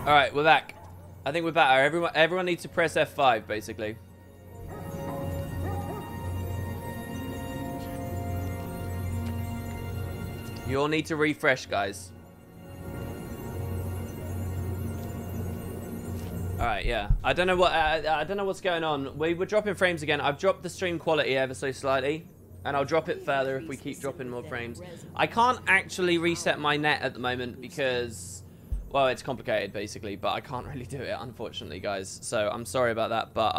Alright, we're back. I think we're better. Everyone needs to press F5, basically. You all need to refresh, guys. Alright, yeah. I don't know what's going on. We were dropping frames again. I've dropped the stream quality ever so slightly. And I'll drop it further if we keep dropping more frames. I can't actually reset my net at the moment because, well, it's complicated basically, but I can't really do it, unfortunately, guys. So I'm sorry about that, but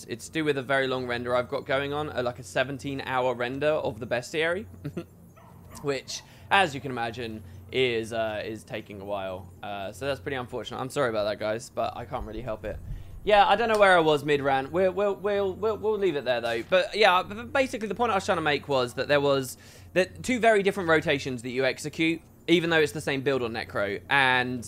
it's to do with a very long render I've got going on, like a 17-hour render of the bestiary, which, as you can imagine, is taking a while. So that's pretty unfortunate. I'm sorry about that, guys, but I can't really help it. Yeah, I don't know where I was mid-rant. We'll leave it there, though. But, yeah, basically the point I was trying to make was that there was two very different rotations that you execute, even though it's the same build on Necro. And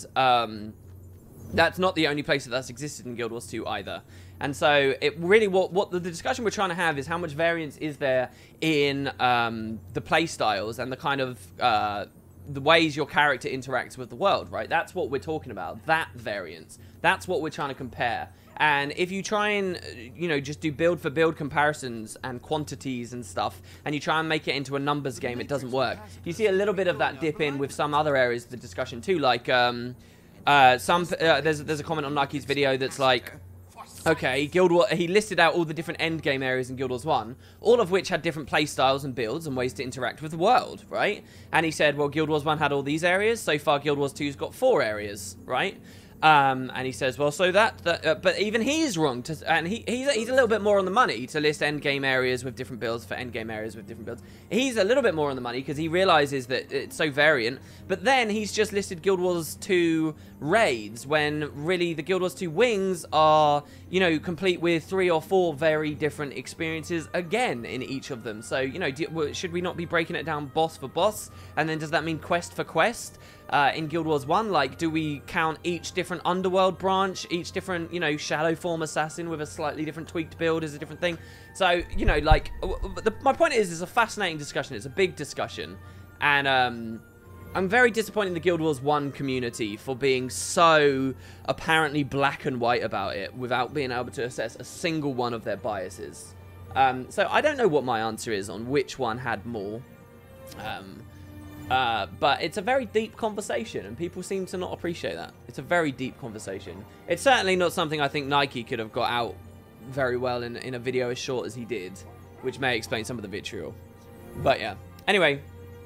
that's not the only place that's existed in Guild Wars 2 either. And so, it really, what the discussion we're trying to have is how much variance is there in the play styles and the kind of the ways your character interacts with the world, right? That's what we're talking about, that variance. That's what we're trying to compare. And if you try and, you know, just do build for build comparisons and quantities and stuff, and you try and make it into a numbers game, it doesn't work. You see a little bit of that dip in with some other areas of the discussion too, like there's a comment on Nike's video that's like, okay, Guild Wars, he listed out all the different end game areas in Guild Wars 1, all of which had different play styles and builds and ways to interact with the world, right? And he said, well, Guild Wars 1 had all these areas, so far Guild Wars 2's got 4 areas, right? And he says, well, so but even he's wrong, and he's a little bit more on the money to list endgame areas with different builds for endgame areas with different builds. He's a little bit more on the money because he realizes that it's so variant, but then he's just listed Guild Wars 2 raids when really the Guild Wars 2 wings are, you know, complete with 3 or 4 very different experiences again in each of them. So, you know, should we not be breaking it down boss for boss? And then does that mean quest for quest? In Guild Wars 1, like, do we count each different underworld branch, each different, you know, shadow form assassin with a slightly different tweaked build as a different thing? So, you know, like, my point is, it's a fascinating discussion. It's a big discussion. And, I'm very disappointed in the Guild Wars 1 community for being so apparently black and white about it without being able to assess a single one of their biases. So, I don't know what my answer is on which one had more. But it's a very deep conversation, and people seem to not appreciate that. It's a very deep conversation. It's certainly not something I think Nike could have got out very well in a video as short as he did, which may explain some of the vitriol. But yeah. Anyway,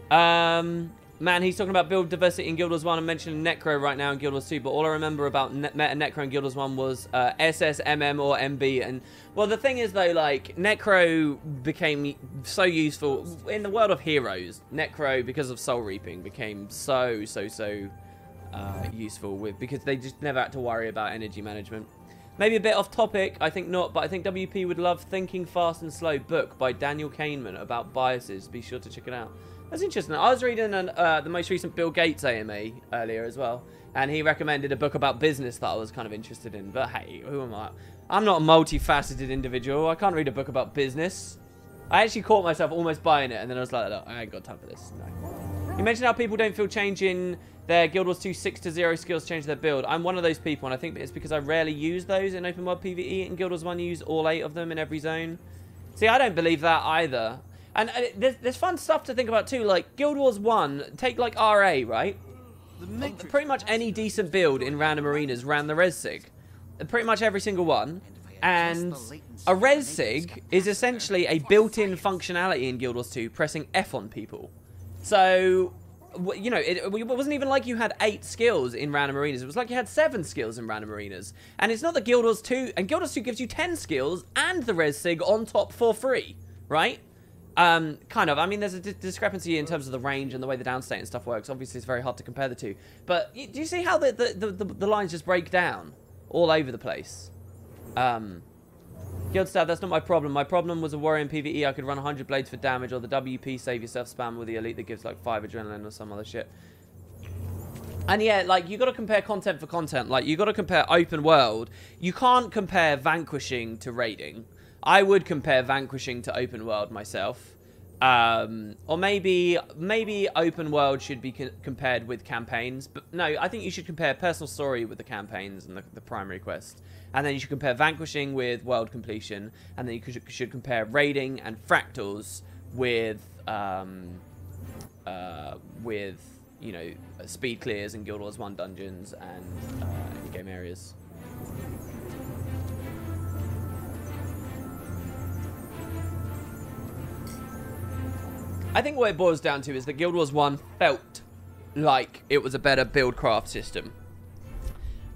man, he's talking about build diversity in Guild Wars 1 and mentioning Necro right now in Guild Wars 2, but all I remember about Meta Necro in Guild Wars 1 was SS, MM, or MB. And, well, the thing is, though, like, Necro became so useful. In the world of heroes, Necro, because of Soul Reaping, became so useful because they just never had to worry about energy management. Maybe a bit off topic, I think not, but I think WP would love Thinking Fast and Slow book by Daniel Kahneman about biases. Be sure to check it out. That's interesting. I was reading the most recent Bill Gates AMA earlier as well, and he recommended a book about business that I was kind of interested in. But hey, who am I? I'm not a multifaceted individual. I can't read a book about business. I actually caught myself almost buying it, and then I was like, look, I ain't got time for this. No. You mentioned how people don't feel changing their Guild Wars 2 6-0 skills change their build. I'm one of those people, and I think it's because I rarely use those in open world PvE. In Guild Wars 1, you use all 8 of them in every zone. See, I don't believe that either. And there's fun stuff to think about too, like Guild Wars 1, take like RA, right? Pretty much any decent build in random arenas ran the res sig. Pretty much every single one. And a res sig is essentially a built-in functionality in Guild Wars 2, pressing F on people. So, you know, it wasn't even like you had 8 skills in random arenas. It was like you had 7 skills in random arenas. And it's not that Guild Wars 2, and Guild Wars 2 gives you 10 skills and the res sig on top for free, right? Kind of. I mean, there's a discrepancy in terms of the range and the way the downstate and stuff works. Obviously, it's very hard to compare the two. But do you see how the lines just break down all over the place? Guild stab, that's not my problem. My problem was a warrior in PvE. I could run 100 blades for damage, or the WP save yourself spam with the elite that gives like 5 adrenaline or some other shit. And yeah, like, you got to compare content for content. Like, you got to compare open world. You can't compare vanquishing to raiding. I would compare vanquishing to open world myself. Or maybe open world should be compared with campaigns. But no, I think you should compare personal story with the campaigns and the primary quest. And then you should compare vanquishing with world completion. And then you should compare raiding and fractals with you know, speed clears and Guild Wars 1 dungeons and in-game areas. I think what it boils down to is that Guild Wars 1 felt like it was a better build craft system.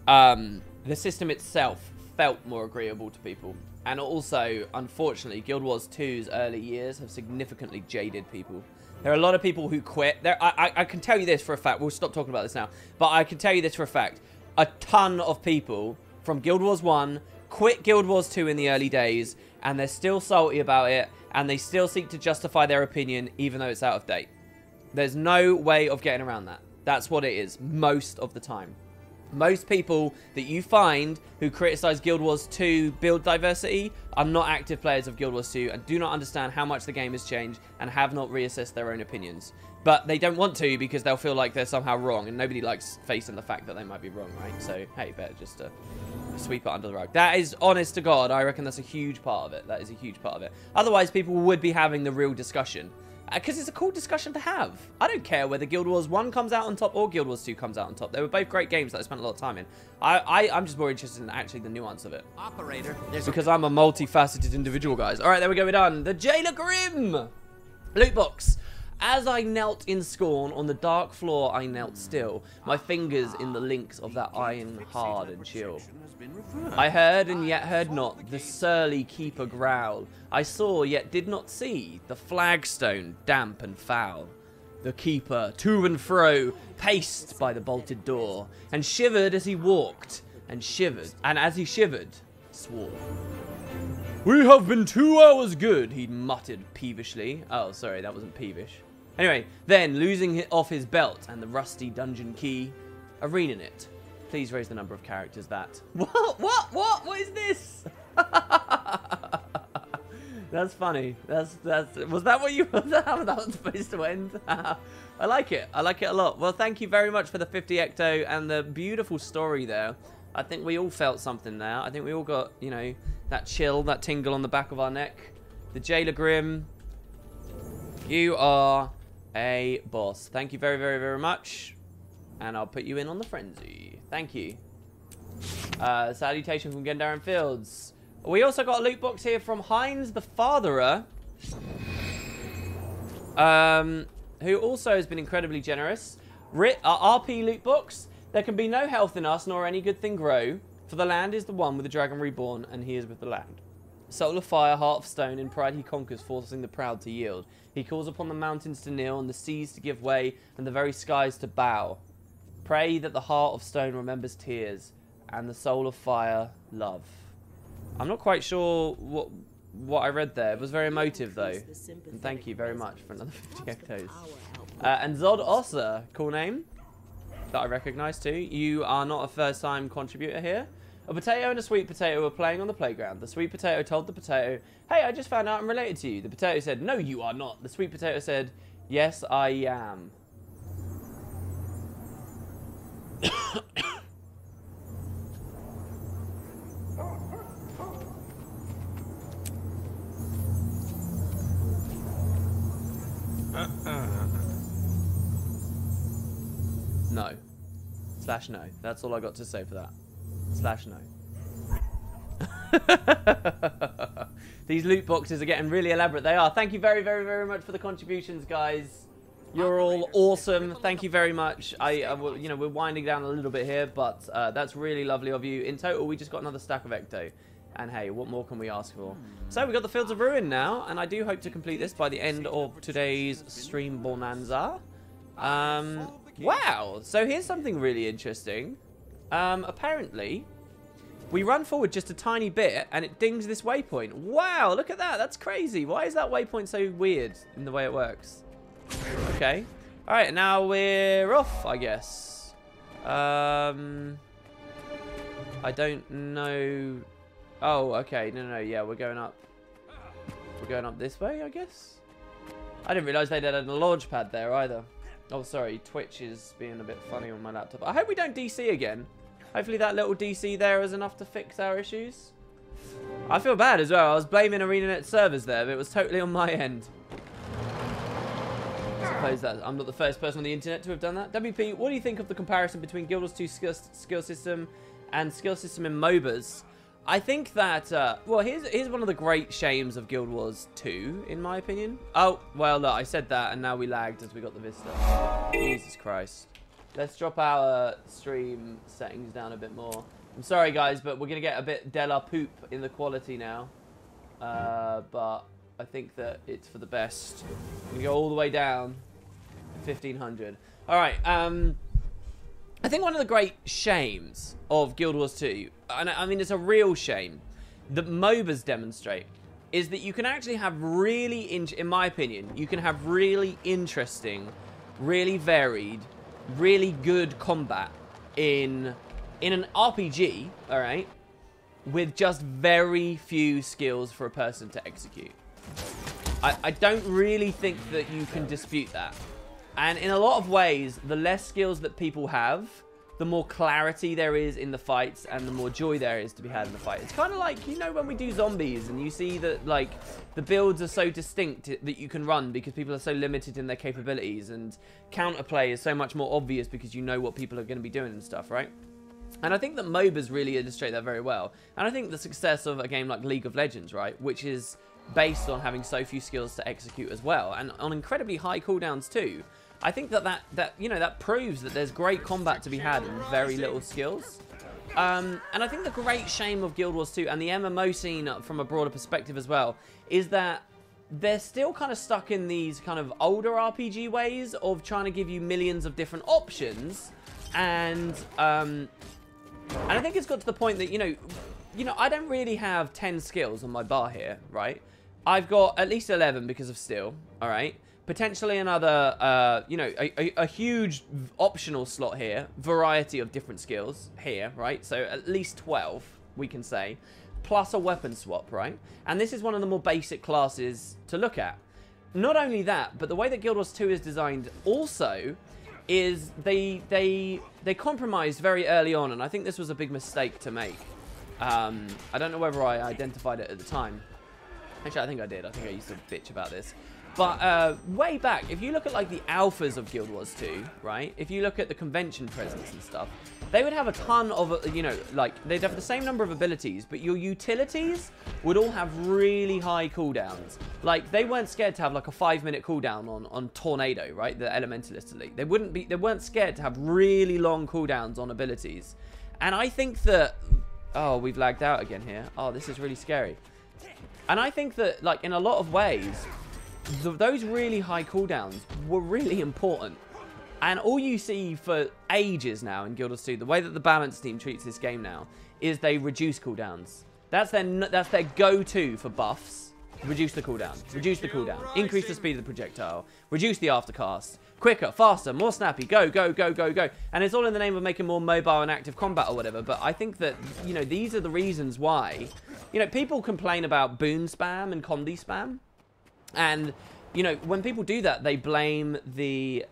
The system itself felt more agreeable to people. And also, unfortunately, Guild Wars 2's early years have significantly jaded people. There are a lot of people who quit. I can tell you this for a fact. We'll stop talking about this now. But I can tell you this for a fact. A ton of people from Guild Wars 1 quit Guild Wars 2 in the early days. And they're still salty about it. And they still seek to justify their opinion even though it's out of date. There's no way of getting around that. That's what it is most of the time. Most people that you find who criticize Guild Wars 2 build diversity are not active players of Guild Wars 2 and do not understand how much the game has changed and have not reassessed their own opinions. But they don't want to because they'll feel like they're somehow wrong, and nobody likes facing the fact that they might be wrong, right? So, hey, better just sweep it under the rug. That is, honest to God, I reckon that's a huge part of it. That is a huge part of it. Otherwise, people would be having the real discussion. Because it's a cool discussion to have. I don't care whether Guild Wars 1 comes out on top or Guild Wars 2 comes out on top. They were both great games that I spent a lot of time in. I'm just more interested in actually the nuance of it. Operator, because I'm a multifaceted individual, guys. All right, there we go. We're done. The Jailer Grim loot box. As I knelt in scorn on the dark floor, I knelt still, my fingers in the links of that iron hard and chill. I heard and yet heard not the surly keeper growl. I saw yet did not see the flagstone damp and foul. The keeper to and fro paced by the bolted door and shivered as he walked and shivered, and as he shivered, swore. We have been 2 hours good, he muttered peevishly. Oh, sorry, that wasn't peevish. Anyway, then, losing off his belt and the rusty dungeon key, arena it. Please raise the number of characters that... What is this? That's funny. Was that what you... Was that how that was supposed to end? I like it. I like it a lot. Well, thank you very much for the 50 Ecto and the beautiful story there. I think we all felt something there. I think we all got, you know, that chill, that tingle on the back of our neck. The Jailer Grim, you are a boss. Thank you very, very, very much. And I'll put you in on the frenzy. Thank you. Salutation from Gendaran Fields. We also got a loot box here from Heinz the Fatherer. Who also has been incredibly generous. RP loot box. There can be no health in us, nor any good thing grow. For the land is the one with the dragon reborn, and he is with the land. Soul of fire, heart of stone, in pride he conquers, forcing the proud to yield. He calls upon the mountains to kneel, and the seas to give way, and the very skies to bow. Pray that the heart of stone remembers tears, and the soul of fire, love. I'm not quite sure what I read there. It was very emotive, though. And thank you very much for another 50 ectos. And Zod Ossa, cool name that I recognise too. You are not a first-time contributor here. A potato and a sweet potato were playing on the playground. The sweet potato told the potato, "Hey, I just found out I'm related to you." The potato said, "No, you are not." The sweet potato said, "Yes, I am." No. / no. That's all I got to say for that. / no. These loot boxes are getting really elaborate. They are. Thank you very, very, very much for the contributions, guys. You're all awesome. Thank you very much. You know, we're winding down a little bit here, but that's really lovely of you. In total, we just got another stack of Ecto. And hey, what more can we ask for? So we got the Fields of Ruin now, and I do hope to complete this by the end of today's stream bonanza. Wow. So here's something really interesting. Apparently, we run forward just a tiny bit, and it dings this waypoint. Wow, look at that. That's crazy. Why is that waypoint so weird in the way it works? Okay. All right, now we're off, I guess. I don't know. Oh, okay. No, yeah, we're going up. We're going up this way, I guess. I didn't realise they had a launch pad there either. Oh, sorry. Twitch is being a bit funny on my laptop. I hope we don't DC again. Hopefully that little DC there is enough to fix our issues. I feel bad as well. I was blaming ArenaNet servers there, but it was totally on my end. I suppose that I'm not the first person on the internet to have done that. WP, what do you think of the comparison between Guild Wars 2 skill system and skill system in Mobas? I think that, well, here's one of the great shames of Guild Wars 2, in my opinion. Oh, well, look, I said that, and now we lagged as we got the Vista. Jesus Christ. Let's drop our stream settings down a bit more. I'm sorry, guys, but we're going to get a bit de la poop in the quality now. But I think that it's for the best. We go all the way down to 1500. All right, I think one of the great shames of Guild Wars 2, and I mean it's a real shame, that MOBAs demonstrate, is that you can actually have really, in my opinion, you can have really interesting, really varied, really good combat in an RPG, all right, with just very few skills for a person to execute. I don't really think that you can dispute that. And in a lot of ways, the less skills that people have, the more clarity there is in the fights and the more joy there is to be had in the fight. It's kind of like, you know, when we do zombies and you see that, like, the builds are so distinct that you can run because people are so limited in their capabilities, and counterplay is so much more obvious because you know what people are going to be doing and stuff, right? And I think that MOBAs really illustrate that very well. And I think the success of a game like League of Legends, right, which is based on having so few skills to execute as well, and on incredibly high cooldowns too, I think that proves that there's great combat to be had in very little skills. And I think the great shame of Guild Wars 2 and the MMO scene from a broader perspective as well is that they're still kind of stuck in these kind of older RPG ways of trying to give you millions of different options, and I think it's got to the point that, you know, I don't really have 10 skills on my bar here, right? I've got at least 11 because of steel, all right? Potentially another, you know, a huge optional slot here. Variety of different skills here, right? So at least 12, we can say. Plus a weapon swap, right? And this is one of the more basic classes to look at. Not only that, but the way that Guild Wars 2 is designed also is they compromised very early on, and I think this was a big mistake to make. I don't know whether I identified it at the time. Actually, I think I did. I think I used to bitch about this. But way back, if you look at like the alphas of Guild Wars 2, right? If you look at the convention presence and stuff, they would have a ton of, you know, like they'd have the same number of abilities, but your utilities would all have really high cooldowns. Like they weren't scared to have like a 5-minute cooldown on Tornado, right? The Elementalist Elite. They weren't scared to have really long cooldowns on abilities. And I think that, oh, we've lagged out again here. Oh, this is really scary. And I think that, like, in a lot of ways, those really high cooldowns were really important. And all you see for ages now in Guild Wars 2, the way that the balance team treats this game now, is they reduce cooldowns. That's their go-to for buffs. Reduce the cooldown. Reduce the cooldown. Increase the speed of the projectile. Reduce the aftercast. Quicker, faster, more snappy. Go, go, go, go, go. And it's all in the name of making more mobile and active combat or whatever. But I think that, you know, these are the reasons why. You know, people complain about boon spam and condi spam. And, you know, when people do that, they blame the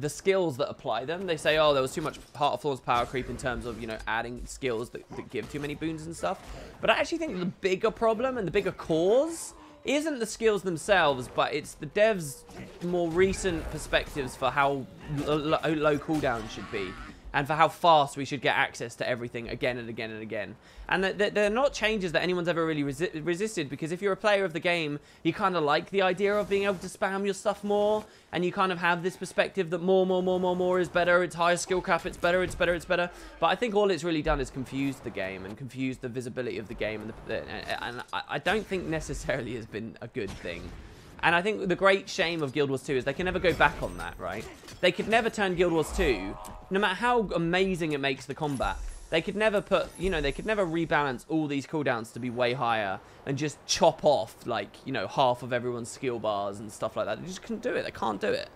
skills that apply them. They say, oh, there was too much Heart of Thorns power creep in terms of, you know, adding skills that give too many boons and stuff. But I actually think the bigger problem and the bigger cause isn't the skills themselves, but it's the devs' more recent perspectives for how low cooldown should be, and for how fast we should get access to everything again and again and again. And they're not changes that anyone's ever really resisted, because if you're a player of the game, you kind of like the idea of being able to spam your stuff more, and you kind of have this perspective that more is better, it's higher skill cap, it's better, it's better, it's better. But I think all it's really done is confused the game, and confused the visibility of the game, and I don't think necessarily has been a good thing. And I think the great shame of Guild Wars 2 is they can never go back on that, right? They could never turn Guild Wars 2, no matter how amazing it makes the combat, they could never put, you know, they could never rebalance all these cooldowns to be way higher and just chop off, like, you know, half of everyone's skill bars and stuff like that. They just couldn't do it. They can't do it.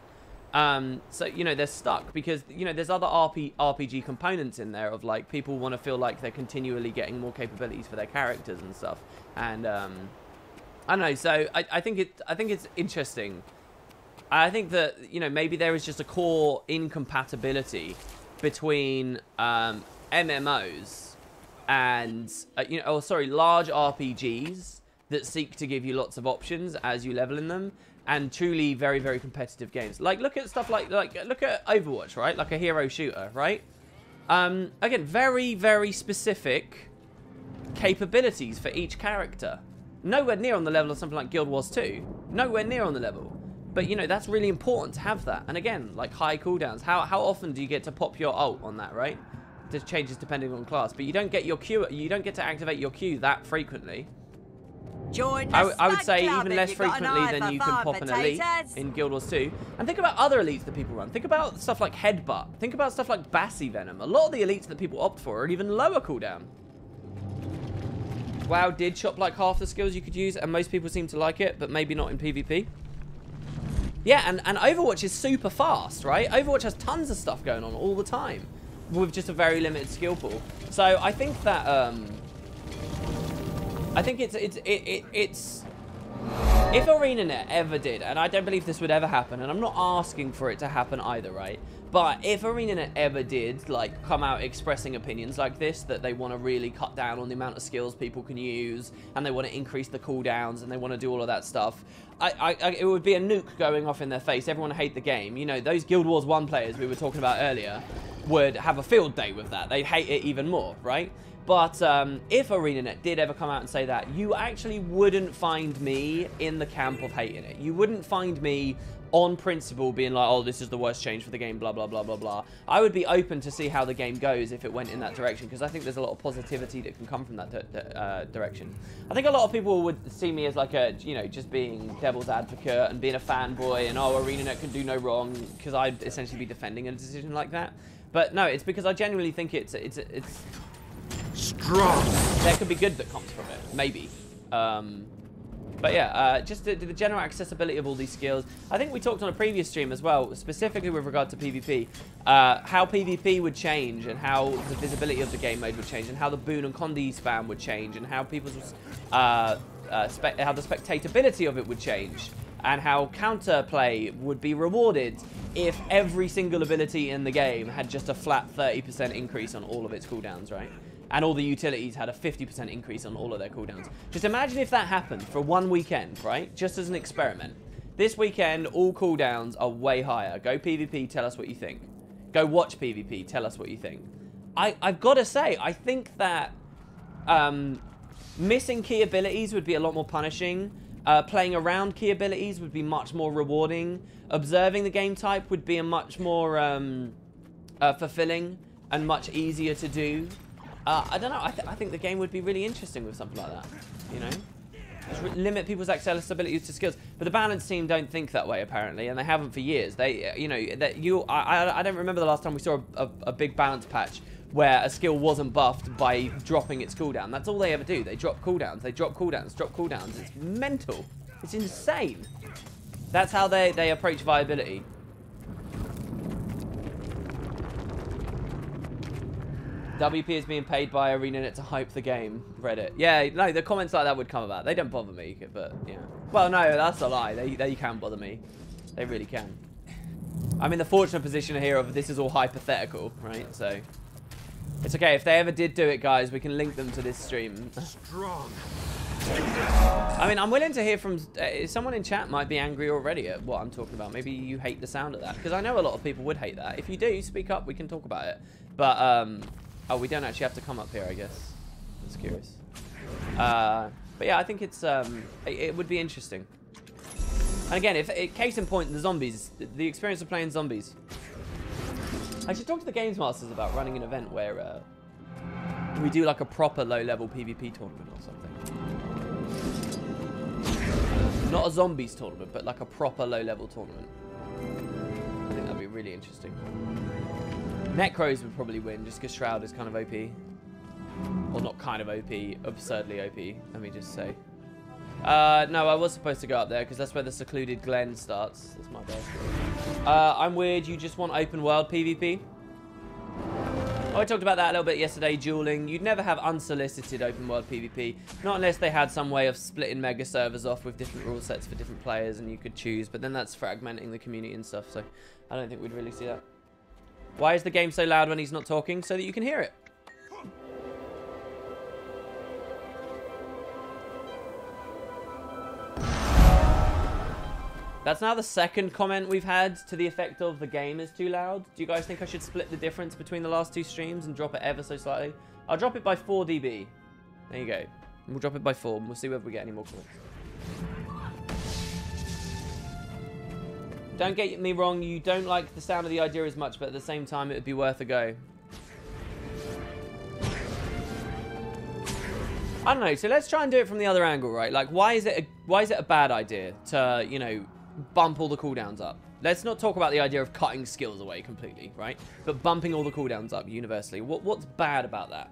So, you know, they're stuck because, you know, there's other RPG components in there of, like, people want to feel like they're continually getting more capabilities for their characters and stuff. And, I don't know. So I think it's interesting. I think that, you know, maybe there is just a core incompatibility between MMOs and you know, large RPGs that seek to give you lots of options as you level in them, and truly very, very competitive games. Like, look at stuff like look at Overwatch, right? Like a hero shooter, right? Again, very, very specific capabilities for each character. Nowhere near on the level of something like Guild Wars 2. Nowhere near on the level. But, you know, that's really important to have that. And again, like high cooldowns. How often do you get to pop your ult on that, right? This changes depending on class. But you don't get your Q, you don't get to activate your Q that frequently. I would say even less frequently than you can pop an elite in Guild Wars 2. And think about other elites that people run. Think about stuff like Headbutt. Think about stuff like Bassy Venom. A lot of the elites that people opt for are even lower cooldown. WoW did chop like half the skills you could use, and most people seem to like it, but maybe not in PvP. Yeah, and Overwatch is super fast, right? Overwatch has tons of stuff going on all the time with just a very limited skill pool. So I think that I think it's if ArenaNet ever did, and I don't believe this would ever happen, and I'm not asking for it to happen either, right? But if ArenaNet ever did, like, come out expressing opinions like this, that they want to really cut down on the amount of skills people can use, and they want to increase the cooldowns, and they want to do all of that stuff, it would be a nuke going off in their face. Everyone would hate the game. You know, those Guild Wars 1 players we were talking about earlier would have a field day with that. They'd hate it even more, right? But if ArenaNet did ever come out and say that, you actually wouldn't find me in the camp of hating it. You wouldn't find me on principle being like, oh, this is the worst change for the game, blah, blah, blah, blah, blah. I would be open to see how the game goes if it went in that direction, because I think there's a lot of positivity that can come from that direction. I think a lot of people would see me as like a, you know, just being devil's advocate and being a fanboy and, oh, ArenaNet can do no wrong, because I'd essentially be defending a decision like that. But no, it's because I genuinely think it's strong. There could be good that comes from it, maybe. But yeah, just the general accessibility of all these skills. I think we talked on a previous stream as well, specifically with regard to PvP, how PvP would change, and how the visibility of the game mode would change, and how the Boon and Condi spam would change, and how people's how the spectatability of it would change, and how counterplay would be rewarded if every single ability in the game had just a flat 30% increase on all of its cooldowns, right? And all the utilities had a 50% increase on all of their cooldowns. Just imagine if that happened for one weekend, right? Just as an experiment. This weekend, all cooldowns are way higher. Go PvP, tell us what you think. Go watch PvP, tell us what you think. I've got to say, I think that missing key abilities would be a lot more punishing. Playing around key abilities would be much more rewarding. Observing the game type would be a much more fulfilling and much easier to do. I don't know. I think the game would be really interesting with something like that. You know, just limit people's accessibility to skills. But the balance team don't think that way apparently, and they haven't for years. They, you know, I don't remember the last time we saw a big balance patch where a skill wasn't buffed by dropping its cooldown. That's all they ever do. They drop cooldowns. They drop cooldowns. Drop cooldowns. It's mental. It's insane. That's how they approach viability. WP is being paid by ArenaNet to hype the game. Reddit. Yeah, no, the comments like that would come about. They don't bother me, but yeah. Well, no, that's a lie. They can bother me. They really can. I'm in the fortunate position here of this is all hypothetical, right? So it's okay. If they ever did do it, guys, we can link them to this stream. Strong. I mean, I'm willing to hear from... someone in chat might be angry already at what I'm talking about. Maybe you hate the sound of that. Because I know a lot of people would hate that. If you do, speak up. We can talk about it. But, oh, we don't actually have to come up here, I guess. That's curious. But yeah, I think it's... it would be interesting. And again, case in point, the zombies. The experience of playing zombies. I should talk to the Games Masters about running an event where... we do like a proper low-level PvP tournament or something. Not a zombies tournament, but like a proper low-level tournament. I think that'd be really interesting. Necros would probably win, just because Shroud is kind of OP. Or not kind of OP, absurdly OP, let me just say. No, I was supposed to go up there, because that's where the secluded Glen starts. That's my bad. I'm weird, you just want open world PvP? Oh, I talked about that a little bit yesterday, dueling. You'd never have unsolicited open world PvP, not unless they had some way of splitting mega servers off with different rule sets for different players and you could choose, but then that's fragmenting the community and stuff, so I don't think we'd really see that. Why is the game so loud when he's not talking? So that you can hear it. That's now the second comment we've had to the effect of the game is too loud. Do you guys think I should split the difference between the last two streams and drop it ever so slightly? I'll drop it by 4 dB. There you go. We'll drop it by 4 and we'll see whether we get any more comments. Don't get me wrong, you don't like the sound of the idea as much, but at the same time it would be worth a go. I don't know, so let's try and do it from the other angle, right? Like, why is it a bad idea to, you know, bump all the cooldowns up? Let's not talk about the idea of cutting skills away completely, right? But bumping all the cooldowns up universally. What's bad about that?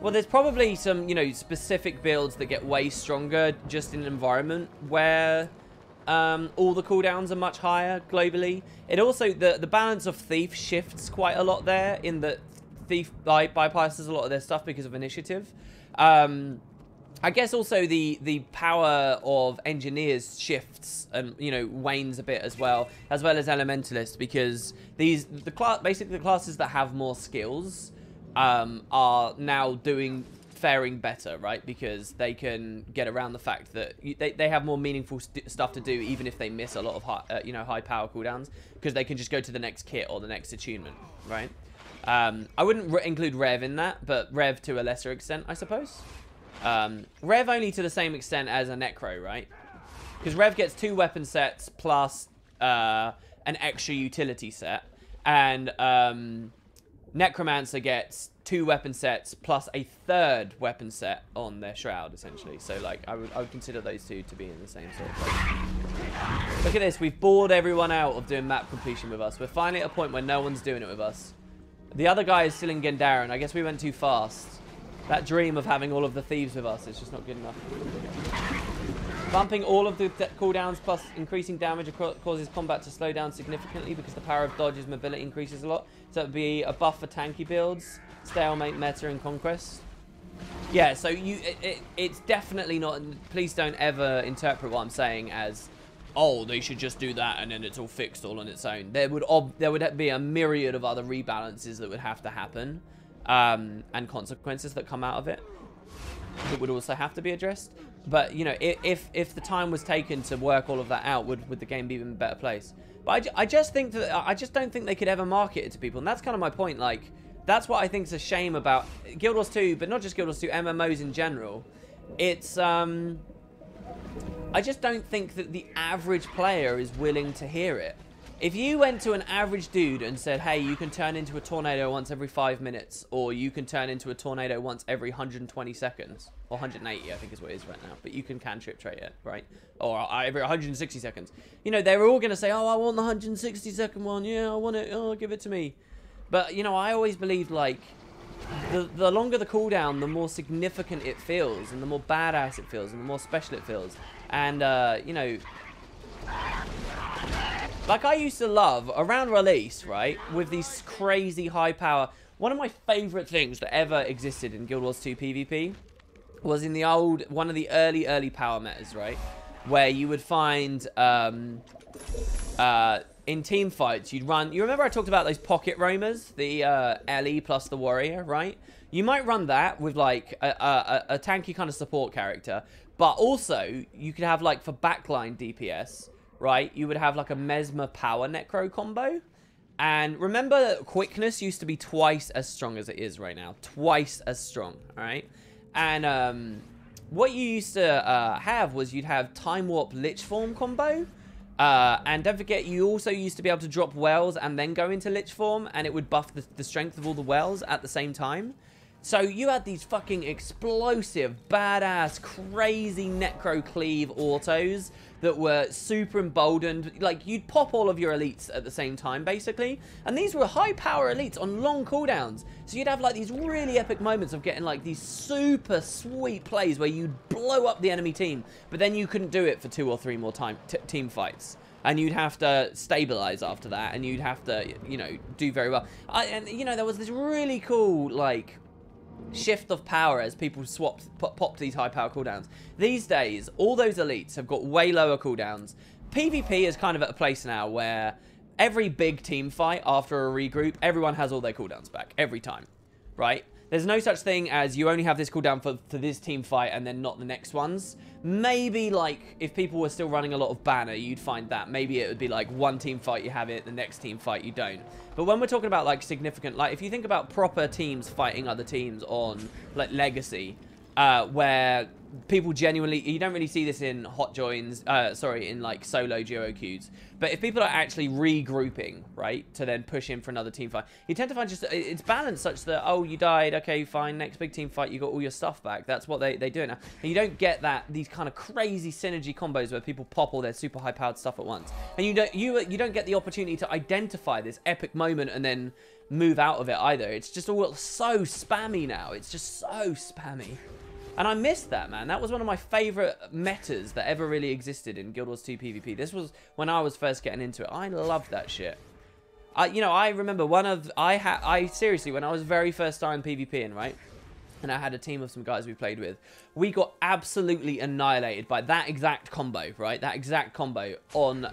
Well, there's probably some, you know, specific builds that get way stronger just in an environment where all the cooldowns are much higher globally. It also, the balance of Thief shifts quite a lot there, in that Thief bypasses a lot of their stuff because of initiative. I guess also the power of Engineers shifts and, you know, wanes a bit as well as Elementalist, because basically the classes that have more skills are now faring better, right? Because they can get around the fact that they have more meaningful stuff to do, even if they miss a lot of high power cooldowns, because they can just go to the next kit or the next attunement, right? I wouldn't include Rev in that, but Rev to a lesser extent, I suppose. Rev only to the same extent as a Necro, right? Because Rev gets 2 weapon sets plus an extra utility set, and Necromancer gets 2 weapon sets plus a 3rd weapon set on their Shroud, essentially. So, like, I would consider those two to be in the same sort of place. Look at this. We've bored everyone out of doing map completion with us. We're finally at a point where no one's doing it with us. The other guy is still in Gandaren. I guess we went too fast. That dream of having all of the thieves with us is just not good enough. Bumping all of the cooldowns plus increasing damage causes combat to slow down significantly because the power of dodge's mobility increases a lot. So it would be a buff for tanky builds, stalemate, meta, and conquest. Yeah, so it's definitely not... Please don't ever interpret what I'm saying as, oh, they should just do that and then it's all fixed all on its own. There would be a myriad of other rebalances that would have to happen, and consequences that come out of it that would also have to be addressed. But, you know, if the time was taken to work all of that out, would the game be in a better place? But I just think that I just don't think they could ever market it to people, and that's kind of my point. Like, that's what I think is a shame about Guild Wars 2, but not just Guild Wars 2, MMOs in general. It's I just don't think that the average player is willing to hear it. If you went to an average dude and said, hey, you can turn into a tornado once every 5 minutes, or you can turn into a tornado once every 120 seconds, or 180, I think is what it is right now, but you can cantrip trait it, right? Or every 160 seconds. You know, they were all going to say, oh, I want the 160 second one. Yeah, I want it. Oh, give it to me. But, you know, I always believed, like, the longer the cooldown, the more significant it feels, and the more badass it feels, and the more special it feels. And, you know... Like, I used to love, around release, right, with these crazy high power... One of my favourite things that ever existed in Guild Wars 2 PvP was in the one of the early power metas, right? Where you would find, in team fights, you'd run... You remember I talked about those pocket roamers? The Ellie plus the warrior, right? You might run that with, like, a tanky kind of support character. But also, you could have, like, for backline DPS... Right, you would have like a Mesmer Power Necro combo. And remember, quickness used to be twice as strong as it is right now. Twice as strong, all right? And what you used to have was you'd have Time Warp Lich Form combo. And don't forget, you also used to be able to drop wells and then go into Lich Form. And it would buff the strength of all the wells at the same time. So you had these fucking explosive, badass, crazy Necro Cleave autos that were super emboldened. Like, you'd pop all of your elites at the same time, basically. And these were high-power elites on long cooldowns. So you'd have, like, these really epic moments of getting, like, these super sweet plays where you'd blow up the enemy team. But then you couldn't do it for 2 or 3 more team fights. and you'd have to stabilize after that, and you'd have to, you know, do very well. And you know, there was this really cool like shift of power as people popped these high power cooldowns. These days, all those elites have got way lower cooldowns. PvP is kind of at a place now where every big team fight after a regroup, everyone has all their cooldowns back every time, right? There's no such thing as you only have this cooldown for this team fight and then not the next ones. Maybe, like, if people were still running a lot of banner, you'd find that. Maybe it would be, like, one team fight you have it, the next team fight you don't. But when we're talking about, like, significant... Like, if you think about proper teams fighting other teams on, like, Legacy, where people genuinely... You don't really see this in hot joins... sorry, in, like, solo duo queues. But if people are actually regrouping, right, to then push in for another team fight, you tend to find just... It's balanced such that, oh, you died, okay, fine, next big team fight, you got all your stuff back. That's what they do now. And you don't get that, these kind of crazy synergy combos where people pop all their super high-powered stuff at once. And you don't get the opportunity to identify this epic moment and then move out of it either. It's just all so spammy now. It's just so spammy. And I missed that, man. That was one of my favorite metas that ever really existed in Guild Wars 2 PvP. This was when I was first getting into it. I loved that shit. You know, I remember seriously, when I was very first starting PvPing, right? And I had a team of some guys we played with. We got absolutely annihilated by that exact combo, right? That exact combo on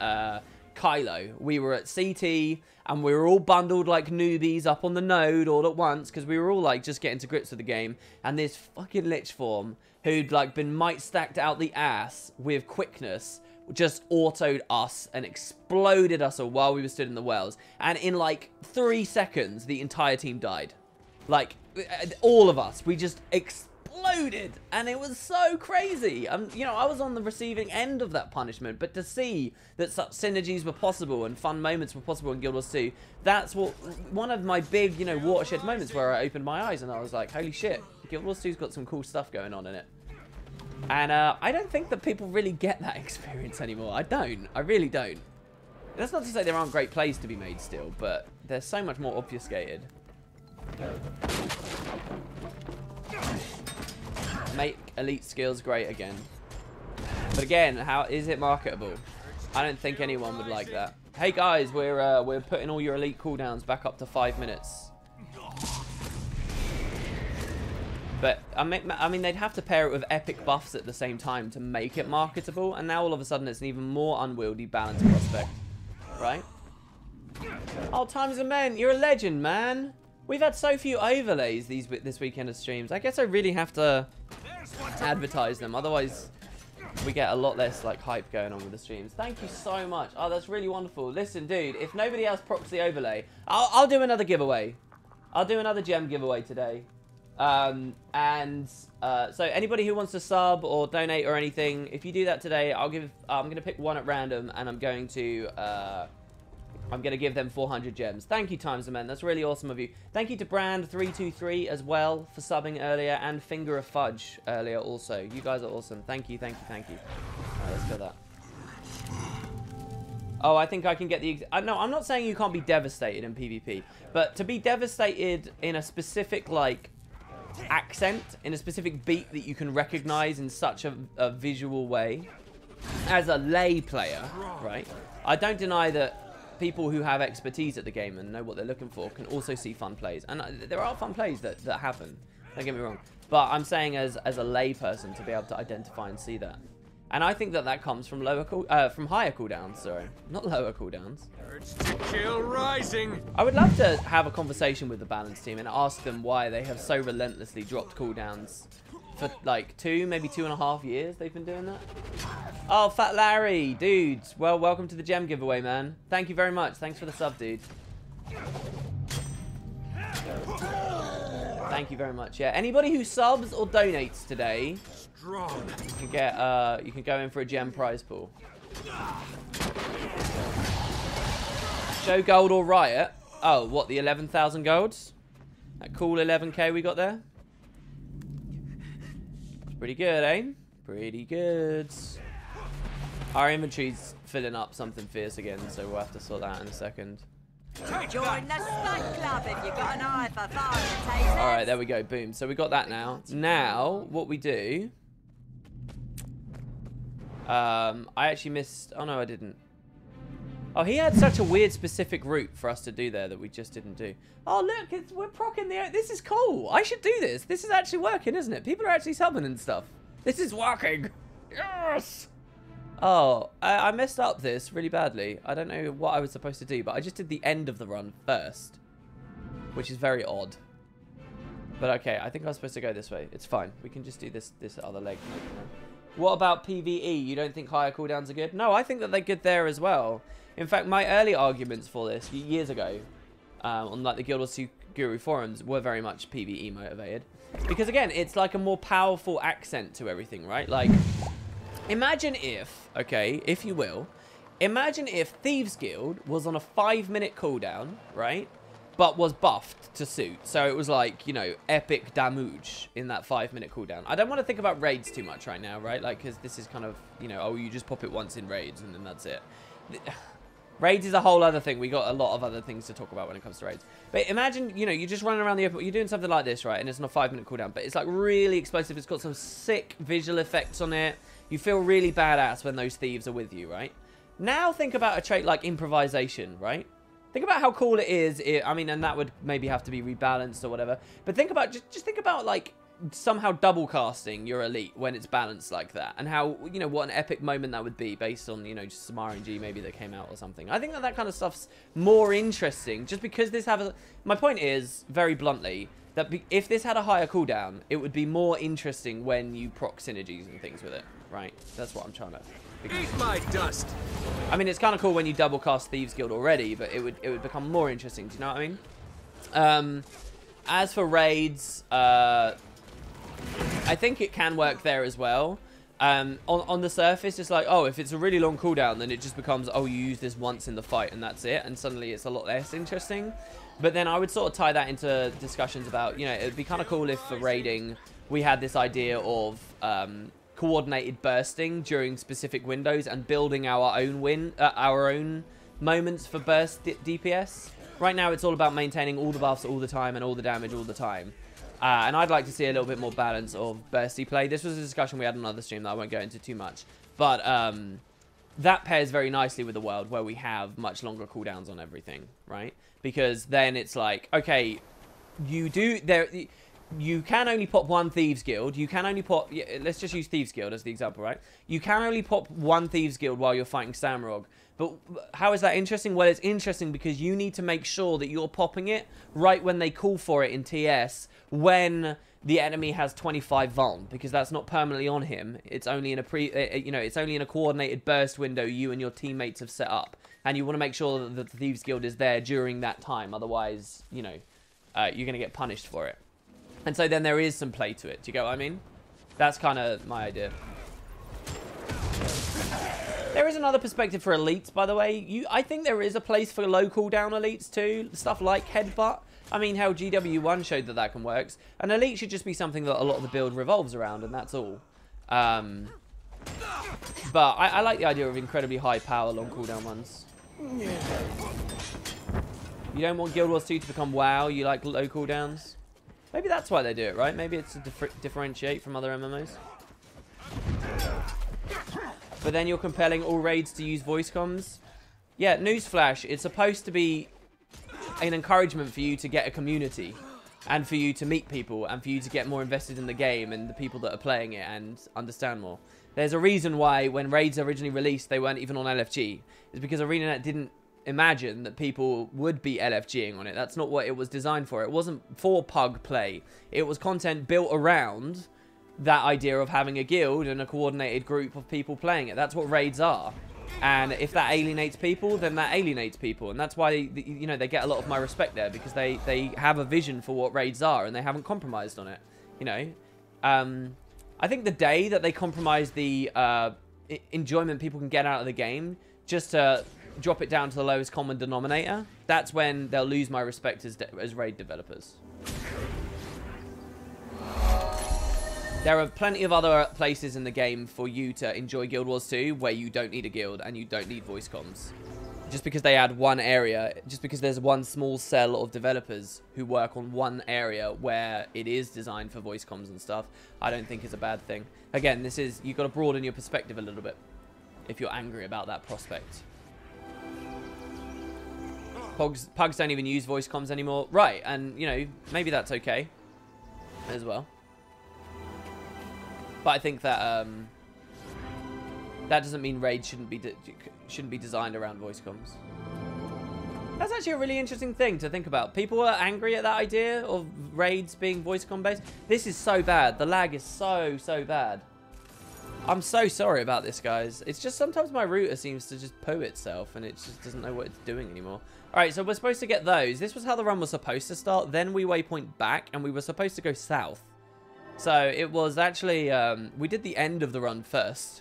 Kylo. We were at CT and we were all bundled like newbies up on the node all at once because we were all like just getting to grips with the game. And this fucking lich form who'd like been might stacked out the ass with quickness just autoed us and exploded us all while we were stood in the wells. And in like 3 seconds, the entire team died. Like, all of us. We just exploded. And it was so crazy. You know, I was on the receiving end of that punishment. But to see that such synergies were possible and fun moments were possible in Guild Wars 2, that's what one of my big, you know, watershed moments where I opened my eyes and I was like, holy shit, Guild Wars 2's got some cool stuff going on in it. And I don't think that people really get that experience anymore. I don't. I really don't. That's not to say there aren't great plays to be made still, but they're so much more obfuscated. Make elite skills great again. But again, how is it marketable? I don't think anyone would like that. Hey guys, we're putting all your elite cooldowns back up to 5 minutes. But I mean, they'd have to pair it with epic buffs at the same time to make it marketable. And now all of a sudden, it's an even more unwieldy balance prospect, right? Oh, Times of Men, you're a legend, man. We've had so few overlays this weekend of streams. I guess I really have to advertise them. Otherwise, we get a lot less like hype going on with the streams. Thank you so much. Oh, that's really wonderful. Listen, dude, if nobody else procs the overlay, I'll do another giveaway. I'll do another gem giveaway today. So anybody who wants to sub or donate or anything, if you do that today, I'm going to pick one at random and I'm going to give them 400 gems. Thank you, Times of Men. That's really awesome of you. Thank you to Brand323 as well for subbing earlier and Finger of Fudge earlier also. You guys are awesome. Thank you, thank you, thank you. All right, let's go that. Oh, I think I can get the... no, I'm not saying you can't be devastated in PvP, but to be devastated in a specific, like, accent, in a specific beat that you can recognize in such a visual way, as a lay player, right? I don't deny that people who have expertise at the game and know what they're looking for can also see fun plays. And there are fun plays that happen. Don't get me wrong. But I'm saying as a lay person to be able to identify and see that. And I think that comes from from higher cooldowns, sorry. Not lower cooldowns. Urge to kill rising. I would love to have a conversation with the balance team and ask them why they have so relentlessly dropped cooldowns for like 2, maybe 2.5 years they've been doing that. Oh, Fat Larry, dude. Well, welcome to the gem giveaway, man. Thank you very much. Thanks for the sub, dude. Thank you very much. Yeah, anybody who subs or donates today, you can get you can go in for a gem prize pool. Show gold or riot? Oh, what, the 11,000 golds? That cool 11k we got there? Pretty good, eh? Pretty good. Our inventory's filling up something fierce again, so we'll have to sort that in a second. Join the stunt club if you got an eye for fun. Alright, there we go. Boom. So we got that now. Now, what we do... I actually missed... Oh, no, I didn't. Oh, he had such a weird specific route for us to do there that we just didn't do. Oh, look, we're procking the... This is cool. I should do this. This is actually working, isn't it? People are actually subbing and stuff. This is working. Yes. Oh, I messed up this really badly. I don't know what I was supposed to do, but I just did the end of the run first, which is very odd. But okay, I think I was supposed to go this way. It's fine. We can just do this other leg. What about PvE? You don't think higher cooldowns are good? No, I think that they're good there as well. In fact, my early arguments for this years ago on like the Guild Wars 2 Guru forums were very much PvE motivated. Because again, it's like a more powerful accent to everything, right? Like, imagine if, okay, if you will, imagine if Thieves Guild was on a 5-minute cooldown, right? But was buffed to suit. So it was like, you know, epic damage in that 5-minute cooldown. I don't want to think about raids too much right now, right? Like, because this is kind of, you know, oh, you just pop it once in raids and then that's it. Raids is a whole other thing. We got a lot of other things to talk about when it comes to raids. But imagine, you know, you're just running around the open, you're doing something like this, right? And it's on a 5-minute cooldown, but it's like really explosive. It's got some sick visual effects on it. You feel really badass when those thieves are with you, right? Now think about a trait like improvisation, right? Think about how cool it is. I mean, and that would maybe have to be rebalanced or whatever. But think about, just think about like somehow double casting your elite when it's balanced like that. And how, you know, what an epic moment that would be based on, you know, just some RNG maybe that came out or something. I think that that kind of stuff's more interesting just because this has a... My point is, very bluntly, that if this had a higher cooldown, it would be more interesting when you proc synergies and things with it, right? That's what I'm trying to... Eat my dust. I mean, it's kind of cool when you double cast Thieves Guild already, but it would become more interesting. Do you know what I mean? As for raids, I think it can work there as well. On the surface, it's like, oh, if it's a really long cooldown, then it just becomes, oh, you use this once in the fight and that's it, and suddenly it's a lot less interesting. But then I would sort of tie that into discussions about, you know, it would be kind of cool if for raiding we had this idea of coordinated bursting during specific windows and building our own moments for burst DPS. Right now, it's all about maintaining all the buffs all the time and all the damage all the time. And I'd like to see a little bit more balance of bursty play. This was a discussion we had on another stream that I won't go into too much. But that pairs very nicely with the world where we have much longer cooldowns on everything, right? Because then it's like, okay, you can only pop one Thieves Guild. You can only pop... Yeah, let's just use Thieves Guild as the example, right? You can only pop one Thieves Guild while you're fighting Samrog. But how is that interesting? Well, it's interesting because you need to make sure that you're popping it right when they call for it in TS when the enemy has 25 vuln, because that's not permanently on him. It's only in a it's only in a coordinated burst window you and your teammates have set up. And you want to make sure that the Thieves Guild is there during that time. Otherwise, you know, you're going to get punished for it. And so then there is some play to it. Do you get what I mean? That's kind of my idea. There is another perspective for elites, by the way. I think there is a place for low cooldown elites too. Stuff like headbutt. I mean, how GW1 showed that that can work. An elite should just be something that a lot of the build revolves around, and that's all. But I like the idea of incredibly high power, long cooldown ones. You don't want Guild Wars 2 to become WoW. You like low cooldowns. Maybe that's why they do it, right? Maybe it's to differentiate from other MMOs. But then you're compelling all raids to use voice comms. Yeah, newsflash. It's supposed to be an encouragement for you to get a community. And for you to meet people. And for you to get more invested in the game and the people that are playing it and understand more. There's a reason why when raids originally released, they weren't even on LFG. It's because ArenaNet didn't imagine that people would be LFGing on it. That's not what it was designed for. It wasn't for pug play. It was content built around that idea of having a guild and a coordinated group of people playing it. That's what raids are. And if that alienates people, then that alienates people. And that's why, you know, they get a lot of my respect there, because they have a vision for what raids are and they haven't compromised on it. You know, I think the day that they compromise the enjoyment people can get out of the game just to drop it down to the lowest common denominator, that's when they'll lose my respect as raid developers. There are plenty of other places in the game for you to enjoy Guild Wars 2 where you don't need a guild and you don't need voice comms. Just because they add one area, just because there's one small cell of developers who work on one area where it is designed for voice comms and stuff, I don't think is a bad thing. Again, you've got to broaden your perspective a little bit if you're angry about that prospect. Pugs don't even use voice comms anymore. Right, and, you know, maybe that's okay as well. But I think that that doesn't mean raids shouldn't be designed around voice comms. That's actually a really interesting thing to think about. People are angry at that idea of raids being voice comm based. This is so bad. The lag is so bad. I'm so sorry about this, guys. It's just sometimes my router seems to just poo itself and it just doesn't know what it's doing anymore. All right, so we're supposed to get those. This was how the run was supposed to start. Then we waypoint back and we were supposed to go south. So it was actually, we did the end of the run first.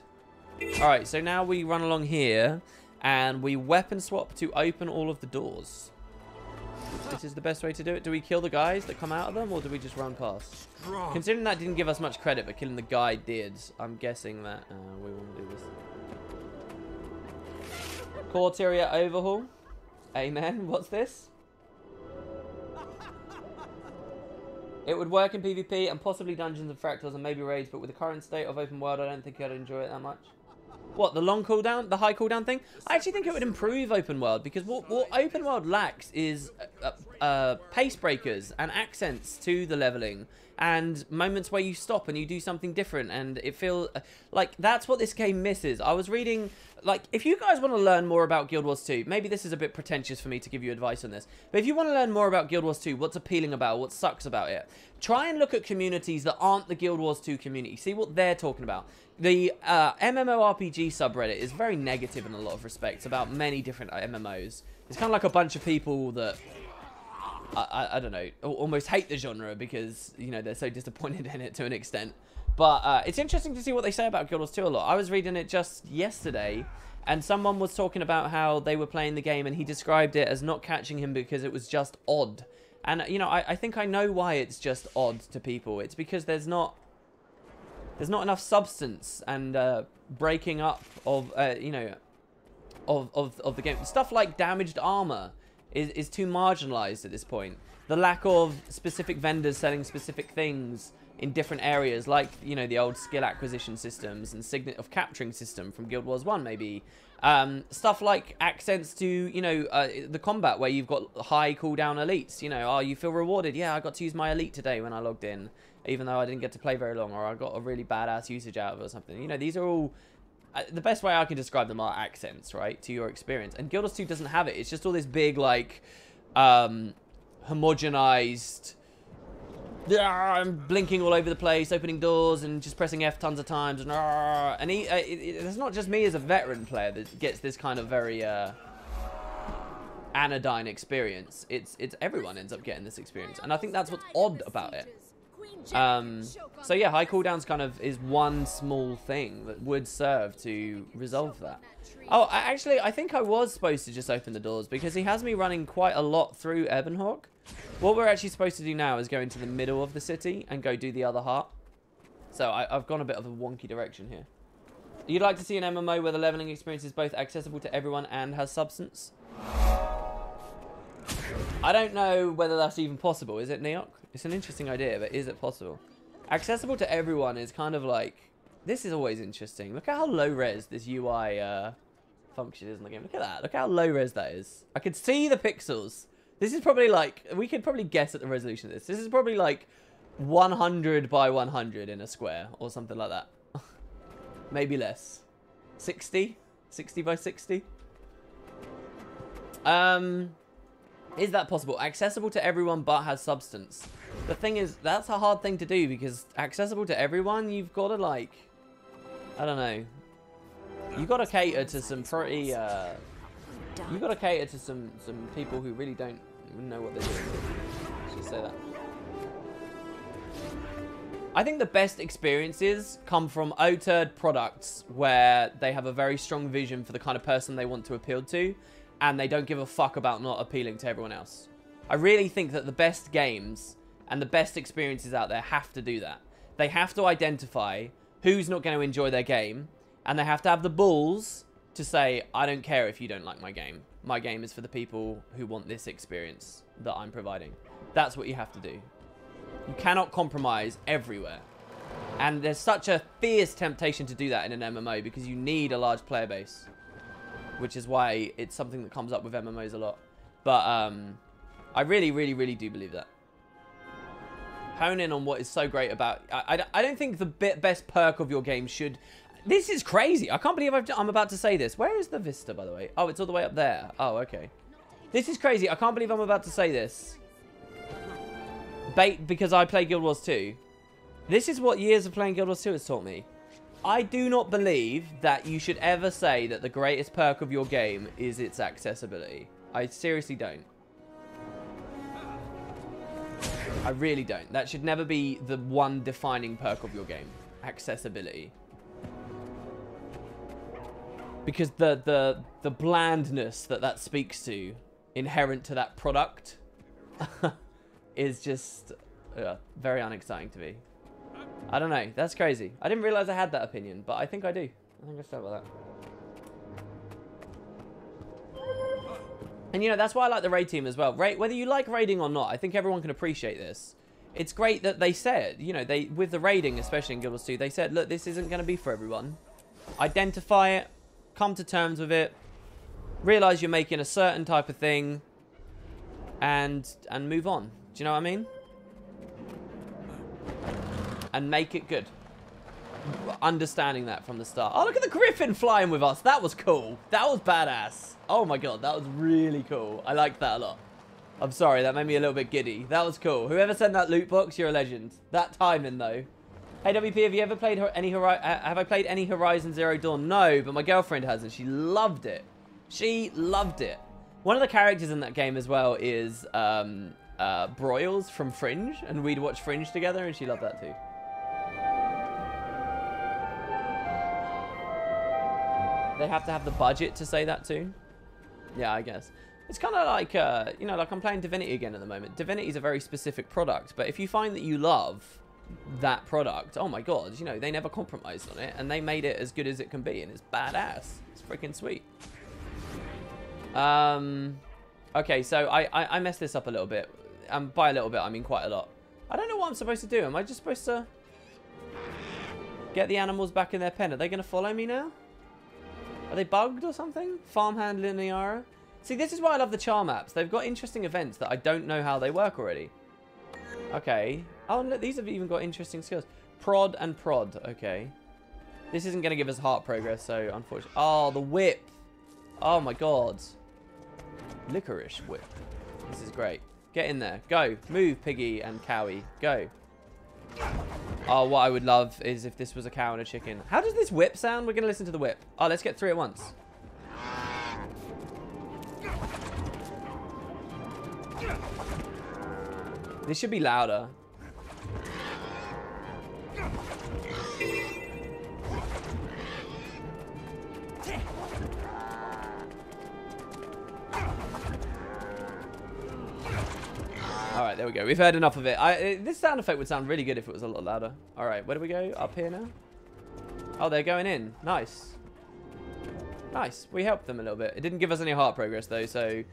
All right, so now we run along here and we weapon swap to open all of the doors. This is the best way to do it. Do we kill the guys that come out of them, or do we just run past? Considering that didn't give us much credit, but killing the guy did, I'm guessing that we want to do this. Corteria overhaul. Amen. What's this? It would work in PvP and possibly dungeons and fractals and maybe raids, but with the current state of open world, I don't think I'd enjoy it that much. What, the long cooldown, the high cooldown thing? I actually think it would improve open world, because what open world lacks is pace breakers and accents to the leveling and moments where you stop and you do something different, and it feels like that's what this game misses. I was reading, like, if you guys want to learn more about Guild Wars 2, maybe this is a bit pretentious for me to give you advice on this, but if you want to learn more about Guild Wars 2, what's appealing about, what sucks about it, try and look at communities that aren't the Guild Wars 2 community. See what they're talking about. The MMORPG subreddit is very negative in a lot of respects about many different MMOs. It's kind of like a bunch of people that, I don't know, almost hate the genre because, you know, they're so disappointed in it to an extent. But it's interesting to see what they say about Guild Wars 2 a lot. I was reading it just yesterday, and someone was talking about how they were playing the game, and he described it as not catching him because it was just odd. And, you know, I think I know why it's just odd to people. It's because there's not enough substance and breaking up of, you know, of the game. Stuff like damaged armor is too marginalized at this point. The lack of specific vendors selling specific things in different areas, like, you know, the old skill acquisition systems and Signet of capturing system from Guild Wars 1, maybe. Stuff like accents to, you know, the combat where you've got high cooldown elites. You know, oh, you feel rewarded. Yeah, I got to use my elite today when I logged in, even though I didn't get to play very long, or I got a really badass usage out of it or something. You know, these are all... the best way I can describe them are accents, right, to your experience. And Guild Wars 2 doesn't have it. It's just all this big, like, homogenized... I'm blinking all over the place, opening doors, and just pressing F tons of times. And it's not just me as a veteran player that gets this kind of very anodyne experience. It's everyone ends up getting this experience, and I think that's what's odd about it. So yeah, high cooldowns kind of is one small thing that would serve to resolve that. Oh, actually, I think I was supposed to just open the doors because he has me running quite a lot through Ebonhawk. What we're actually supposed to do now is go into the middle of the city and go do the other heart. So I've gone a bit of a wonky direction here. You'd like to see an MMO where the leveling experience is both accessible to everyone and has substance? I don't know whether that's even possible. Is it, Neok? It's an interesting idea, but is it possible? Accessible to everyone is kind of like... This is always interesting. Look at how low-res this UI function is in the game. Look at that. Look how low-res that is. I could see the pixels. This is probably like... We could probably guess at the resolution of this. This is probably like 100 by 100 in a square or something like that. Maybe less. 60? 60 by 60? Is that possible? Accessible to everyone but has substance. The thing is, that's a hard thing to do because accessible to everyone, you've got to like... I don't know. You've got to cater to some pretty... you've got to cater to some people who really don't know what they're doing. Let's just say that. I think the best experiences come from O-turd products where they have a very strong vision for the kind of person they want to appeal to, and they don't give a fuck about not appealing to everyone else. I really think that the best games and the best experiences out there have to do that. They have to identify who's not going to enjoy their game, and they have to have the balls to say, I don't care if you don't like my game. My game is for the people who want this experience that I'm providing. That's what you have to do. You cannot compromise everywhere. And there's such a fierce temptation to do that in an MMO because you need a large player base. Which is why it's something that comes up with MMOs a lot. But I really, really, really do believe that. Hone in on what is so great about... I don't think the best perk of your game should... This is crazy. I can't believe I'm about to say this. Where is the vista, by the way? Oh, it's all the way up there. Oh, okay. This is crazy. I can't believe I'm about to say this. Because I play Guild Wars 2. This is what years of playing Guild Wars 2 has taught me. I do not believe that you should ever say that the greatest perk of your game is its accessibility. I seriously don't. I really don't. That should never be the one defining perk of your game. Accessibility. Because the blandness that speaks to, inherent to that product, is just very unexciting to me. I don't know. That's crazy. I didn't realize I had that opinion, but I think I do. I think I stand by that. And, you know, that's why I like the raid team as well. Whether you like raiding or not, I think everyone can appreciate this. It's great that they said, you know, with the raiding, especially in Guild Wars 2, they said, look, this isn't going to be for everyone. Identify it, come to terms with it, realize you're making a certain type of thing, and move on. Do you know what I mean? And make it good. Understanding that from the start. Oh, look at the griffin flying with us. That was cool. That was badass. Oh my god, that was really cool. I liked that a lot. I'm sorry, that made me a little bit giddy. That was cool. Whoever sent that loot box, you're a legend. That timing, though. Hey, WP, have you ever played have I played any Horizon Zero Dawn? No, but my girlfriend has, and she loved it. She loved it. One of the characters in that game as well is Broyles from Fringe, and we'd watch Fringe together, and she loved that too. They have to have the budget to say that too. Yeah, I guess. It's kind of like, you know, like I'm playing Divinity again at the moment. Divinity is a very specific product, but if you find that you love that product, oh my god, you know, they never compromised on it, and they made it as good as it can be, and it's badass. It's freaking sweet. Okay, so I messed this up a little bit. By a little bit, I mean quite a lot. I don't know what I'm supposed to do. Am I just supposed to get the animals back in their pen? Are they going to follow me now? Are they bugged or something? Farmhand Lineara? See, this is why I love the char maps. They've got interesting events that I don't know how they work already. Okay. Oh, look, these have even got interesting skills. Prod and prod. Okay. This isn't going to give us heart progress, so unfortunately. Oh, the whip. Oh, my God. Licorice whip. This is great. Get in there. Go. Move, piggy and cowie. Go. Oh, what I would love is if this was a cow and a chicken. How does this whip sound? We're going to listen to the whip. Oh, let's get 3 at once. This should be louder. Alright, there we go. We've heard enough of it. This sound effect would sound really good if it was a lot louder. Alright, where do we go? Up here now? Oh, they're going in. Nice. Nice. We helped them a little bit. It didn't give us any heart progress, though, so...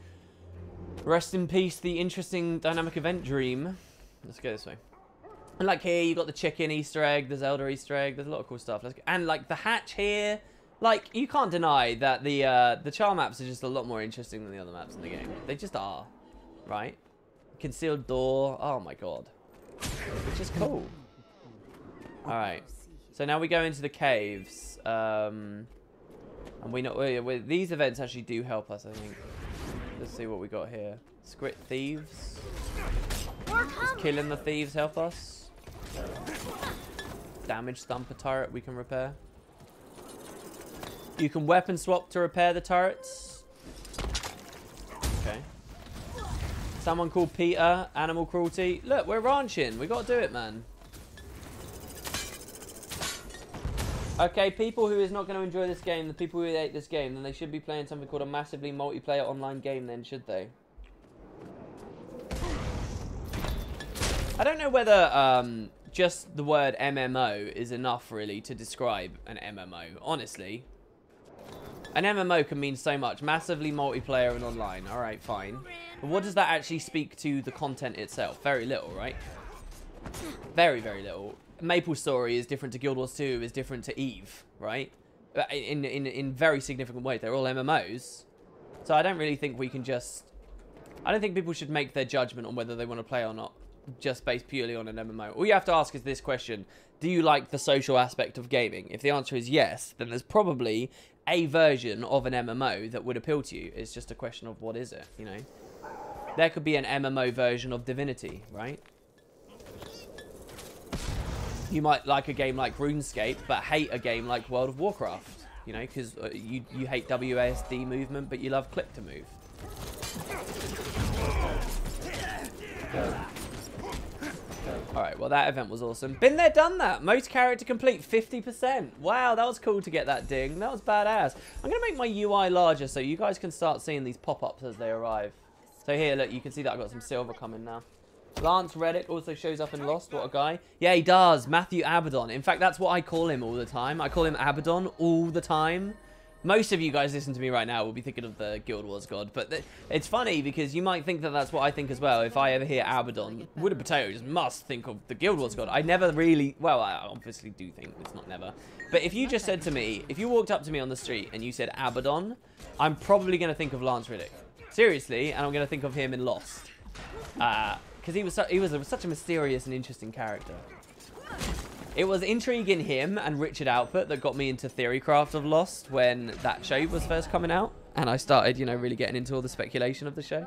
Rest in peace, the interesting dynamic event dream. Let's go this way. And like here, you got the chicken Easter egg, the Zelda Easter egg. There's a lot of cool stuff. Let's go. And like the hatch here. Like, you can't deny that the char maps are just a lot more interesting than the other maps in the game. They just are. Right? Concealed door. Oh my god. It's just cool. Alright. So now we go into the caves. And we know these events actually do help us, I think. Let's see what we got here. Squid thieves. Does killing the thieves help us? Damage thumper turret we can repair. You can weapon swap to repair the turrets. Okay. Someone called Peter, animal cruelty. Look, we're ranching. We got to do it, man. Okay, people who is not going to enjoy this game, the people who hate this game, then they should be playing something called a massively multiplayer online game then, should they? I don't know whether just the word MMO is enough, really, to describe an MMO, honestly. An MMO can mean so much. Massively multiplayer and online. Alright, fine. But what does that actually speak to the content itself? Very little, right? Very, very little. Maple Story is different to Guild Wars 2, is different to Eve, right? In very significant ways. They're all MMOs. So I don't really think we can just I don't think people should make their judgment on whether they want to play or not just based purely on an MMO. All you have to ask is this question: do you like the social aspect of gaming? If the answer is yes, then there's probably a version of an MMO that would appeal to you. It's just a question of what is it, you know? There could be an MMO version of Divinity, right? You might like a game like RuneScape, but hate a game like World of Warcraft, you know, because you hate WASD movement, but you love click to move. Alright, well that event was awesome. Been there, done that. Most character complete, 50%. Wow, that was cool to get that ding. That was badass. I'm going to make my UI larger so you guys can start seeing these pop-ups as they arrive. So here, look, you can see that I've got some silver coming now. Lance Reddick also shows up in Lost. What a guy. Yeah, he does. Matthew Abaddon. In fact, that's what I call him all the time. I call him Abaddon all the time. Most of you guys listen to me right now will be thinking of the Guild Wars god, but it's funny because you might think that that's what I think as well. If I ever hear Abaddon, Wood and Potato just must think of the Guild Wars god. I never really, well, I obviously do think, it's not never. But if you just said to me, if you walked up to me on the street and you said Abaddon, I'm probably going to think of Lance Reddick. Seriously, and I'm going to think of him in Lost. Because he was such a mysterious and interesting character. It was intrigue in him and Richard Output that got me into Theorycraft of Lost when that show was first coming out. And I started, you know, really getting into all the speculation of the show.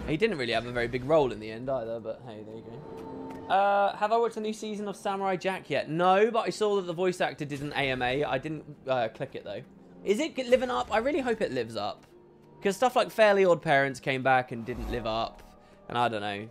He didn't really have a very big role in the end either, but hey, there you go. Have I watched a new season of Samurai Jack yet? No, but I saw that the voice actor did an AMA. I didn't click it though. Is it living up? I really hope it lives up. Because stuff like Fairly Odd Parents came back and didn't live up. And I don't know.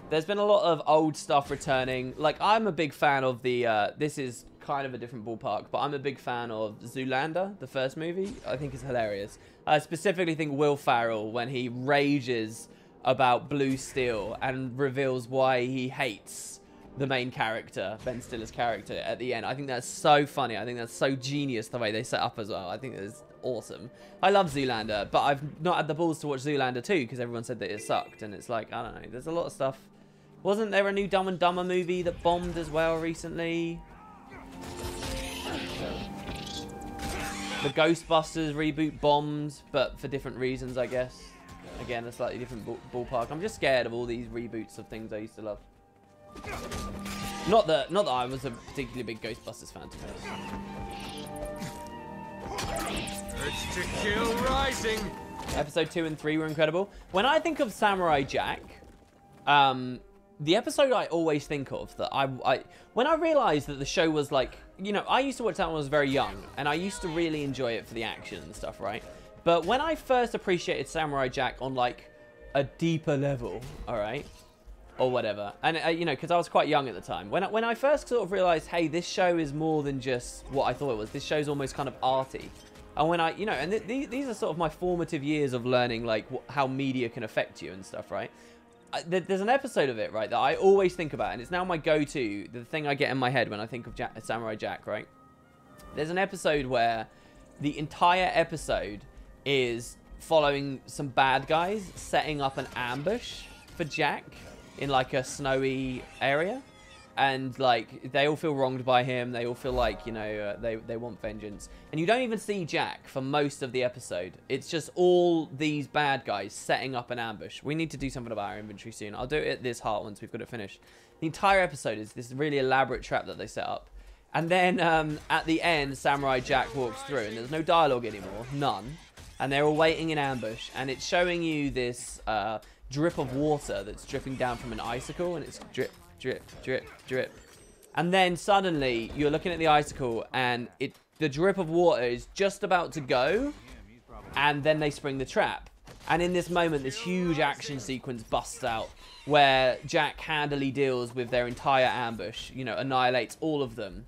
There's been a lot of old stuff returning. Like, I'm a big fan of the... this is kind of a different ballpark, but I'm a big fan of Zoolander, the first movie. I think it's hilarious. I specifically think Will Ferrell, when he rages about Blue Steel and reveals why he hates the main character, Ben Stiller's character, at the end. I think that's so funny. I think that's so genius the way they set up as well. I think it's awesome. I love Zoolander, but I've not had the balls to watch Zoolander 2 because everyone said that it sucked. And it's like, I don't know. There's a lot of stuff. Wasn't there a new Dumb and Dumber movie that bombed as well recently? The Ghostbusters reboot bombed, but for different reasons, I guess. Again, a slightly different ballpark. I'm just scared of all these reboots of things I used to love. Not that I was a particularly big Ghostbusters fan, to be honest. Urge to kill rising. Episode 2 and 3 were incredible. When I think of Samurai Jack, the episode I always think of that when I realized that the show was like, you know, I used to watch that when I was very young, and I used to really enjoy it for the action and stuff, right? But when I first appreciated Samurai Jack on like a deeper level, all right, or whatever, and you know, because I was quite young at the time, when I first sort of realized, hey, this show is more than just what I thought it was. This show's almost kind of arty. And when I, you know, and these are sort of my formative years of learning like how media can affect you and stuff, right? There's an episode of it, right, that I always think about, and it's now my go-to, the thing I get in my head when I think of Samurai Jack, right? There's an episode where the entire episode is following some bad guys setting up an ambush for Jack in like a snowy area. And like they all feel wronged by him. They all feel like, you know, they want vengeance. And you don't even see Jack for most of the episode. It's just all these bad guys setting up an ambush. We need to do something about our inventory soon. I'll do it at this heart once we've got it finished. The entire episode is this really elaborate trap that they set up. And then at the end, Samurai Jack walks through and there's no dialogue anymore. None. And they're all waiting in ambush. And it's showing you this drip of water that's dripping down from an icicle. And it's drip, drip, drip, drip. And then suddenly you're looking at the icicle and the drip of water is just about to go, and then they spring the trap. And in this moment, this huge action sequence busts out where Jack handily deals with their entire ambush, you know, annihilates all of them.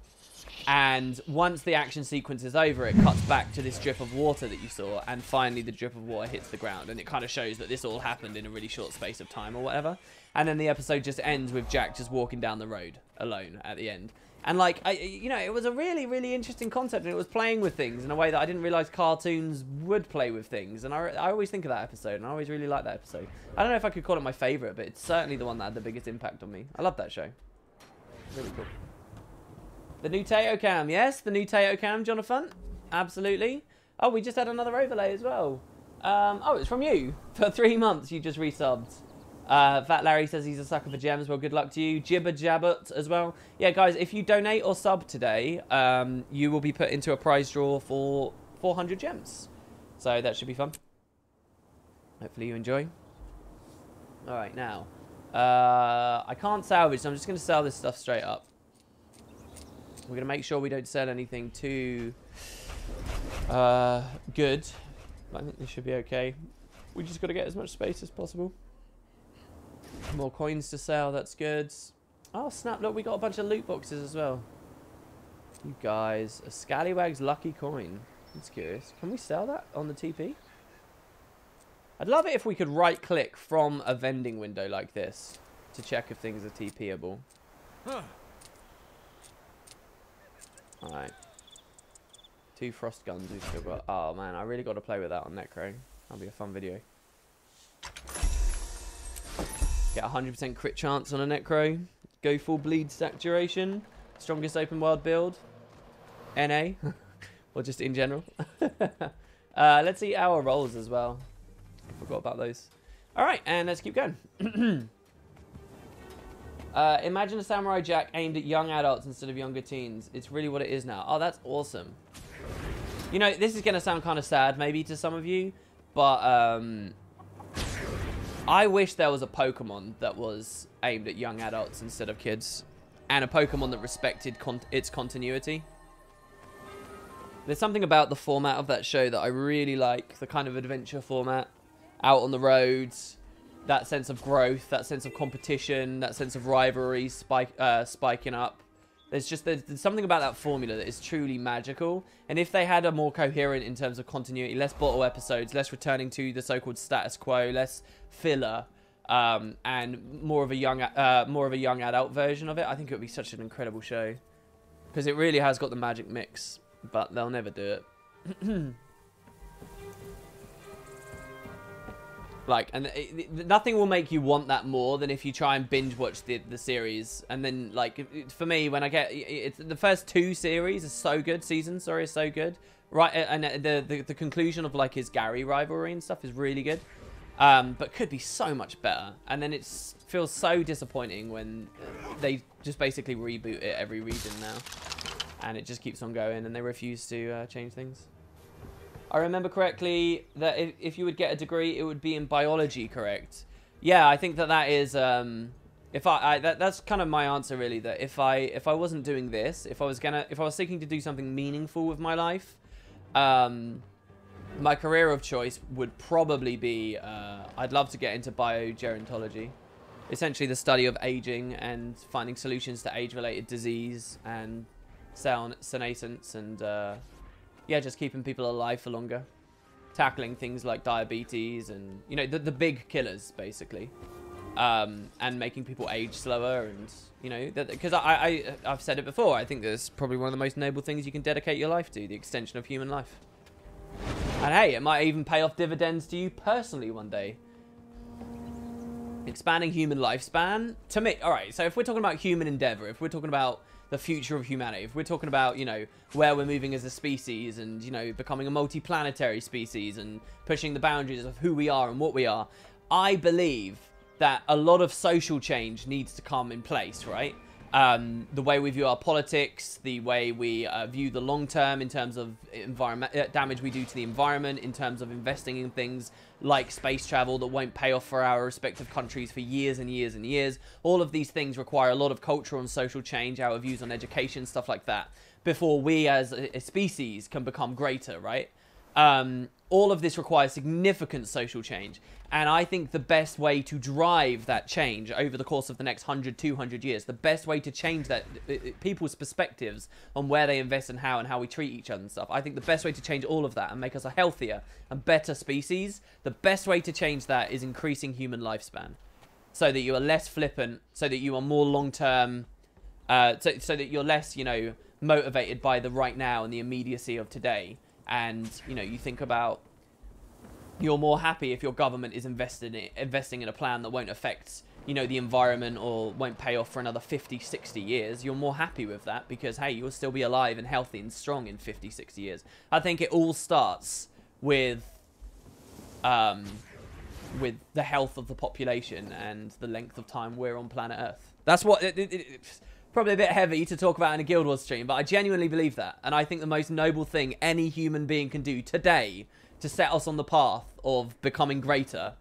And once the action sequence is over, it cuts back to this drip of water that you saw, and finally the drip of water hits the ground, and it kind of shows that this all happened in a really short space of time or whatever. And then the episode just ends with Jack just walking down the road alone at the end. And like, you know, it was a really, really interesting concept, and it was playing with things in a way that I didn't realize cartoons would play with things. And I always think of that episode, and I always really like that episode. I don't know if I could call it my favorite, but it's certainly the one that had the biggest impact on me. I love that show. Really cool. The new Teo Cam, yes, the new Teo Cam, Jonathan, absolutely. Oh, we just had another overlay as well. Oh, it's from you. For 3 months, you just resubbed. Fat Larry says he's a sucker for gems. Well, good luck to you. Jibber Jabbot as well. Yeah, guys, if you donate or sub today, you will be put into a prize draw for 400 gems. So that should be fun. Hopefully you enjoy. All right, now. I can't salvage, so I'm just going to sell this stuff straight up. We're going to make sure we don't sell anything too good. I think this should be okay. We just got to get as much space as possible. More coins to sell, that's good. Oh, snap, look, we got a bunch of loot boxes as well. You guys, a Scallywag's lucky coin. That's curious. Can we sell that on the TP? I'd love it if we could right-click from a vending window like this to check if things are TPable. Alright. 2 frost guns we've still got. Oh, man, I really got to play with that on Necro. That'll be a fun video. Get 100% crit chance on a Necro. Go full bleed stack duration. Strongest open world build. NA. Or just in general. Let's see our rolls as well. Forgot about those. Alright, and let's keep going. Imagine a Samurai Jack aimed at young adults instead of younger teens. It's really what it is now. Oh, that's awesome. You know, this is going to sound kind of sad maybe to some of you. But I wish there was a Pokemon that was aimed at young adults instead of kids. And a Pokemon that respected its continuity. There's something about the format of that show that I really like. The kind of adventure format. Out on the roads. That sense of growth. That sense of competition. That sense of rivalry spiking up. There's something about that formula that is truly magical. And if they had a more coherent in terms of continuity, less bottle episodes, less returning to the so-called status quo, less filler, and more of a young adult version of it, I think it would be such an incredible show. Because it really has got the magic mix, but they'll never do it. Like, and nothing will make you want that more than if you try and binge watch the series. And then, like, for me, when I get... the first 2 series are so good. Seasons, sorry, is so good. Right, and the conclusion of, like, his Gary rivalry and stuff is really good. But could be so much better. And then it feels so disappointing when they just basically reboot it every region now. And it just keeps on going and they refuse to change things. I remember correctly that if you would get a degree, it would be in biology, correct? Yeah, I think that is that's kind of my answer really. That if I wasn't doing this, if I was seeking to do something meaningful with my life, my career of choice would probably be I'd love to get into biogerontology, essentially the study of aging and finding solutions to age-related disease and senescence and yeah, just keeping people alive for longer. Tackling things like diabetes and, you know, the big killers, basically. And making people age slower and, you know, because I've said it before, I think that's probably one of the most noble things you can dedicate your life to, the extension of human life. And hey, it might even pay off dividends to you personally one day. Expanding human lifespan, to me, alright, so if we're talking about human endeavor, if we're talking about the future of humanity, if we're talking about, you know, where we're moving as a species and, you know, becoming a multi-planetary species and pushing the boundaries of who we are and what we are, I believe that a lot of social change needs to come in place, right? The way we view our politics, the way we view the long term in terms of damage we do to the environment, in terms of investing in things like space travel that won't pay off for our respective countries for years and years and years. All of these things require a lot of cultural and social change, our views on education, stuff like that, before we as a species can become greater, right? All of this requires significant social change. And I think the best way to drive that change over the course of the next 100, 200 years, the best way to change that, people's perspectives on where they invest and how we treat each other and stuff, I think the best way to change all of that and make us a healthier and better species, the best way to change that is increasing human lifespan. So that you are less flippant, so that you are more long-term, so that you're less, you know, motivated by the right now and the immediacy of today. And, you know, you think about, you're more happy if your government is investing in a plan that won't affect you know, the environment or won't pay off for another 50, 60 years, you're more happy with that because, hey, you'll still be alive and healthy and strong in 50, 60 years. I think it all starts with the health of the population and the length of time we're on planet Earth. That's what... It's probably a bit heavy to talk about in a Guild Wars stream, but I genuinely believe that. And I think the most noble thing any human being can do today to set us on the path of becoming greater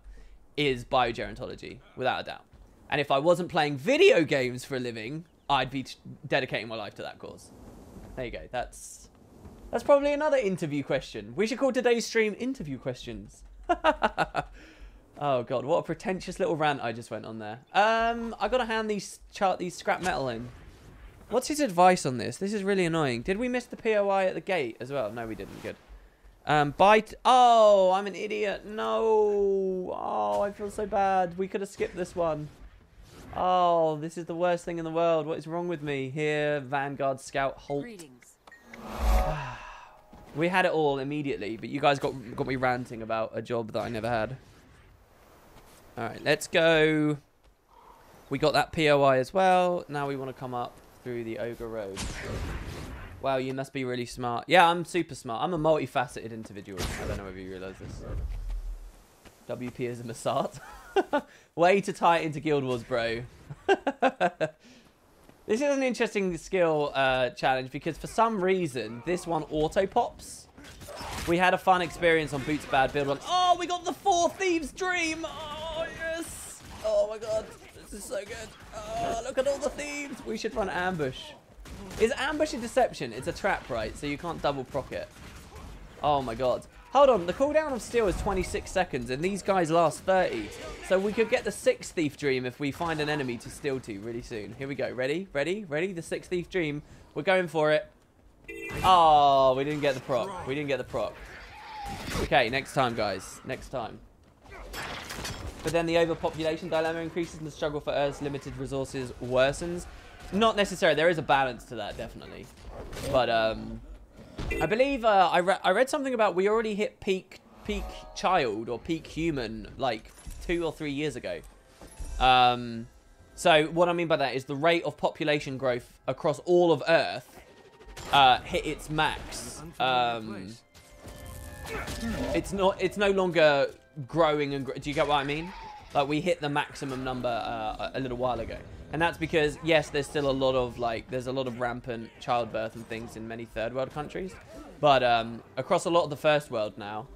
is biogerontology, without a doubt. And if I wasn't playing video games for a living, I'd be dedicating my life to that cause. There you go. That's probably another interview question. We should call today's stream interview questions. Oh god, what a pretentious little rant I just went on there. I gotta hand these scrap metal in. What's his advice on this? This is really annoying. Did we miss the POI at the gate as well? No, we didn't. Good. Oh, I'm an idiot. No. Oh, I feel so bad. We could have skipped this one. Oh, this is the worst thing in the world. What is wrong with me? Here, Vanguard Scout, halt. Greetings. We had it all immediately, but you guys got me ranting about a job that I never had. All right, let's go. We got that POI as well. Now we want to come up through the Ogre Road. Wow, you must be really smart. Yeah, I'm super smart. I'm a multifaceted individual. I don't know if you realize this. WP is a Massart. Way to tie it into Guild Wars, bro. This is an interesting skill challenge because for some reason, this one auto-pops. We had a fun experience on Boots Bad Build 1. Oh, we got the 4 Thieves Dream. Oh, yes. Oh, my God. This is so good. Oh, look at all the thieves. We should run ambush. Is ambush a deception? It's a trap, right? So you can't double proc it. Oh, my God. Hold on, the cooldown of steel is 26 seconds, and these guys last 30. So we could get the 6th Thief Dream if we find an enemy to steal to really soon. Here we go. Ready? Ready? Ready? The 6th Thief Dream. We're going for it. Oh, we didn't get the proc. We didn't get the proc. Okay, next time, guys. Next time. But then the overpopulation dilemma increases and the struggle for Earth's limited resources worsens. Not necessarily. There is a balance to that, definitely. But, I believe I read something about we already hit peak child or peak human like 2 or 3 years ago. So what I mean by that is the rate of population growth across all of Earth hit its max. It's no longer growing and do you get what I mean? Like we hit the maximum number a little while ago. And that's because, yes, there's still a lot of, there's a lot of rampant childbirth and things in many third world countries. But across a lot of the first world now,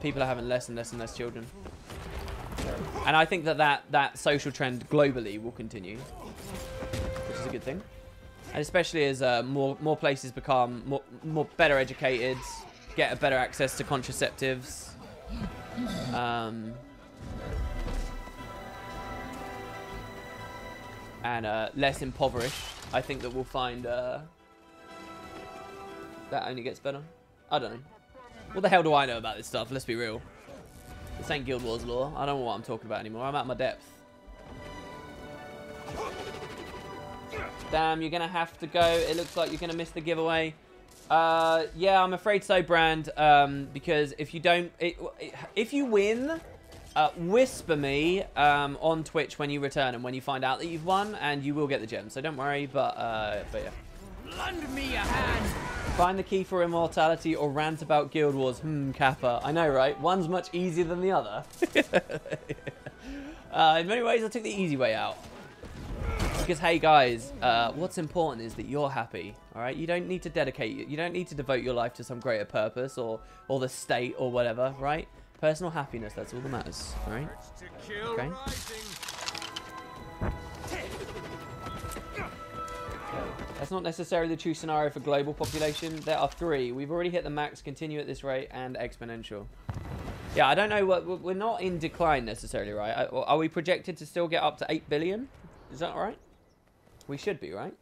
people are having less and less and less children. And I think that social trend globally will continue, which is a good thing. And especially as more places become more better educated, get a better access to contraceptives. And less impoverished. I think that we'll find that only gets better. I don't know. What the hell do I know about this stuff? Let's be real. This ain't Guild Wars lore. I don't know what I'm talking about anymore. I'm out of my depth. Damn, you're going to have to go. It looks like you're going to miss the giveaway. Yeah, I'm afraid so, Brand. Because if you don't... if you win... whisper me on Twitch when you return and when you find out that you've won, and you will get the gem. So don't worry, but yeah. Lend me a hand. Find the key for immortality or rant about Guild Wars. Kappa. I know, right? One's much easier than the other. In many ways, I took the easy way out. Because, hey, guys, what's important is that you're happy, all right? You don't need to dedicate... You don't need to devote your life to some greater purpose or the state or whatever, right? Personal happiness, that's all that matters, all right? Okay. That's not necessarily the true scenario for global population. There are 3. We've already hit the max, continue at this rate, and exponential. Yeah, I don't know. We're not in decline necessarily, right? Are we projected to still get up to 8 billion? Is that all right? We should be, right?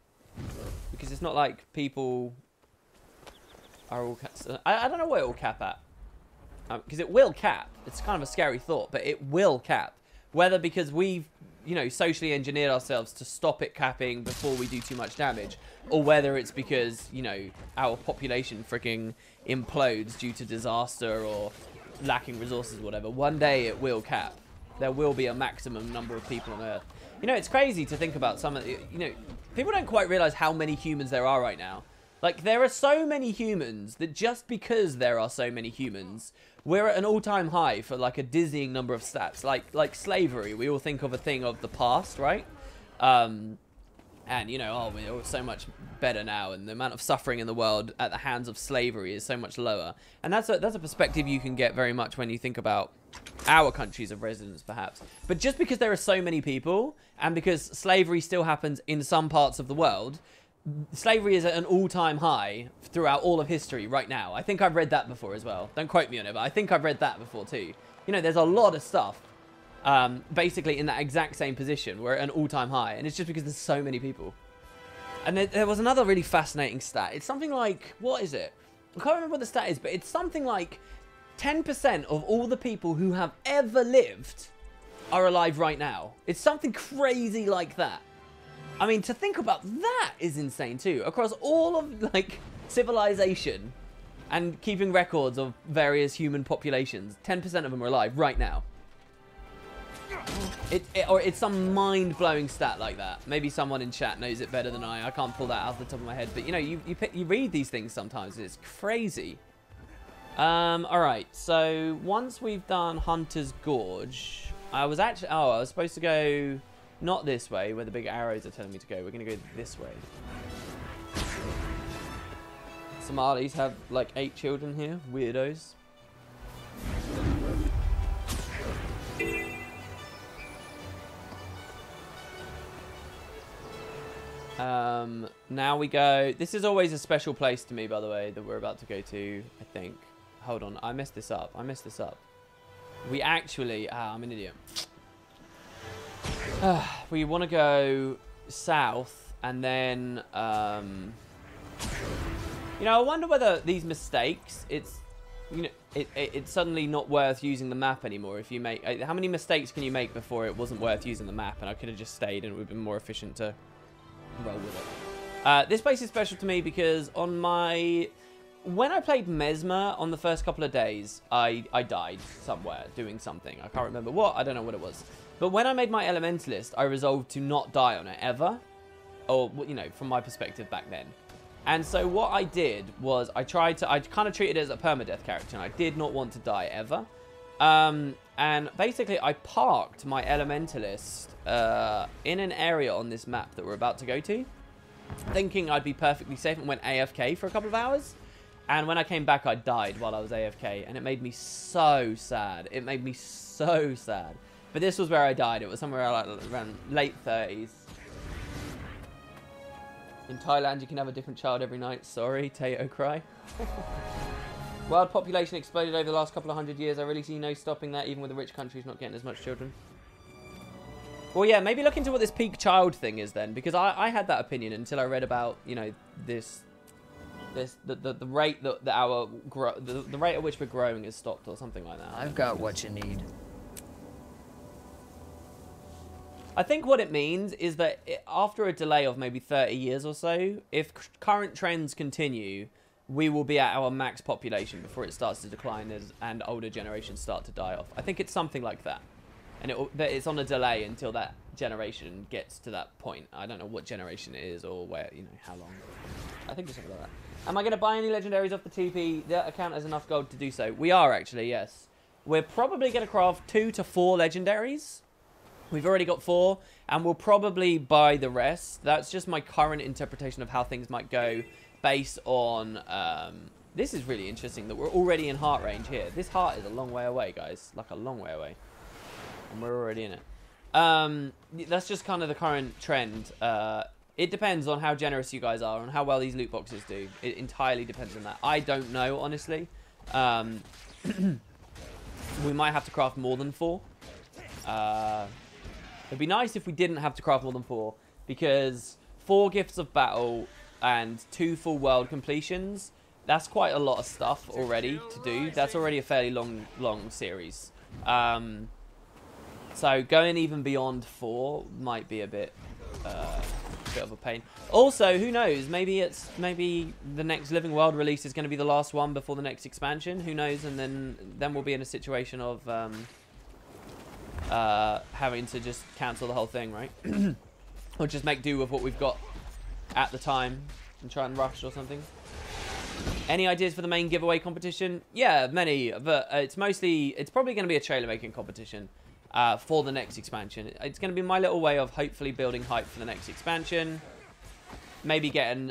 Because it's not like people are all... I don't know where it will cap at. Because it will cap. It's kind of a scary thought, but it will cap. Whether because we've, you know, socially engineered ourselves to stop it capping before we do too much damage, or whether it's because, you know, our population freaking implodes due to disaster or lacking resources or whatever. One day it will cap. there will be a maximum number of people on Earth. You know, it's crazy to think about some of the, you know, people don't quite realize how many humans there are right now. Like, there are so many humans that just because there are so many humans, we're at an all-time high for, like, a dizzying number of stats. Like slavery, we all think of a thing of the past, right? And, you know, oh, we're so much better now, and the amount of suffering in the world at the hands of slavery is so much lower. And that's a perspective you can get very much when you think about our countries of residence, perhaps. But just because there are so many people, and because slavery still happens in some parts of the world, slavery is at an all-time high throughout all of history right now. I think I've read that before as well. Don't quote me on it, but I think I've read that before too. You know, there's a lot of stuff basically in that exact same position. We're at an all-time high, and it's just because there's so many people. And there was another really fascinating stat. It's something like, what is it? I can't remember what the stat is, but it's something like 10% of all the people who have ever lived are alive right now. It's something crazy like that. I mean, to think about that is insane too. Across all of, like, civilization and keeping records of various human populations, 10% of them are alive right now. Or it's some mind-blowing stat like that. Maybe someone in chat knows it better than I. I can't pull that out of the top of my head. But, you know, you read these things sometimes. It's crazy. Alright, so once we've done Hunter's Gorge, I was supposed to go not this way, where the big arrows are telling me to go. We're going to go this way. Somalis have, like, 8 children here. Weirdos. Now we go... This is always a special place to me, by the way, that we're about to go to, I think. Hold on, I messed this up. We actually... I'm an idiot. We want to go south, and then... you know, I wonder whether these mistakes, it's... You know, it's suddenly not worth using the map anymore if you make... How many mistakes can you make before it wasn't worth using the map, and I could have just stayed and it would have been more efficient to roll with it. This place is special to me because on my... When I played Mesmer on the first couple of days, I died somewhere doing something. I can't remember what. I don't know what it was. But when I made my Elementalist, I resolved to not die on it ever. Or, you know, from my perspective back then. And so what I did was I kind of treated it as a permadeath character. And I did not want to die ever. And basically I parked my Elementalist in an area on this map that we're about to go to. Thinking I'd be perfectly safe, and went AFK for a couple of hours. And when I came back, I died while I was AFK. And it made me so sad. It made me so sad. But this was where I died. It was somewhere like around late 30s. In Thailand, you can have a different child every night. Sorry, Tato cry. World population exploded over the last couple of 100 years. I really see no stopping that, even with the rich countries not getting as much children. Well, yeah, maybe look into what this peak child thing is then. Because I had that opinion until I read about, you know, the rate that the rate at which we're growing is stopped or something like that. I've got what you need. I think what it means is that after a delay of maybe 30 years or so, if current trends continue, we will be at our max population before it starts to decline and older generations start to die off. I think it's something like that. And it's on a delay until that generation gets to that point. I don't know what generation it is or where, you know, how long. I think it's something like that. Am I going to buy any legendaries off the TP? That account has enough gold to do so. We are actually, yes. We're probably going to craft 2 to 4 legendaries. We've already got 4, and we'll probably buy the rest. That's just my current interpretation of how things might go based on... this is really interesting that we're already in heart range here. This heart is a long way away, guys. Like a long way away. And we're already in it. That's just kind of the current trend. It depends on how generous you guys are and how well these loot boxes do. It entirely depends on that. I don't know, honestly. We might have to craft more than 4. It'd be nice if we didn't have to craft more than 4, because 4 gifts of battle and 2 full world completions, that's quite a lot of stuff already to do. That's already a fairly long series. So going even beyond 4 might be a bit of a pain. Also, who knows? Maybe the next Living World release is going to be the last one before the next expansion. Who knows? And then we'll be in a situation of having to just cancel the whole thing, right? Or just make do with what we've got at the time and try and rush or something. Any ideas for the main giveaway competition? Yeah, many, but it's probably going to be a trailer making competition for the next expansion. It's going to be my little way of hopefully building hype for the next expansion. Maybe getting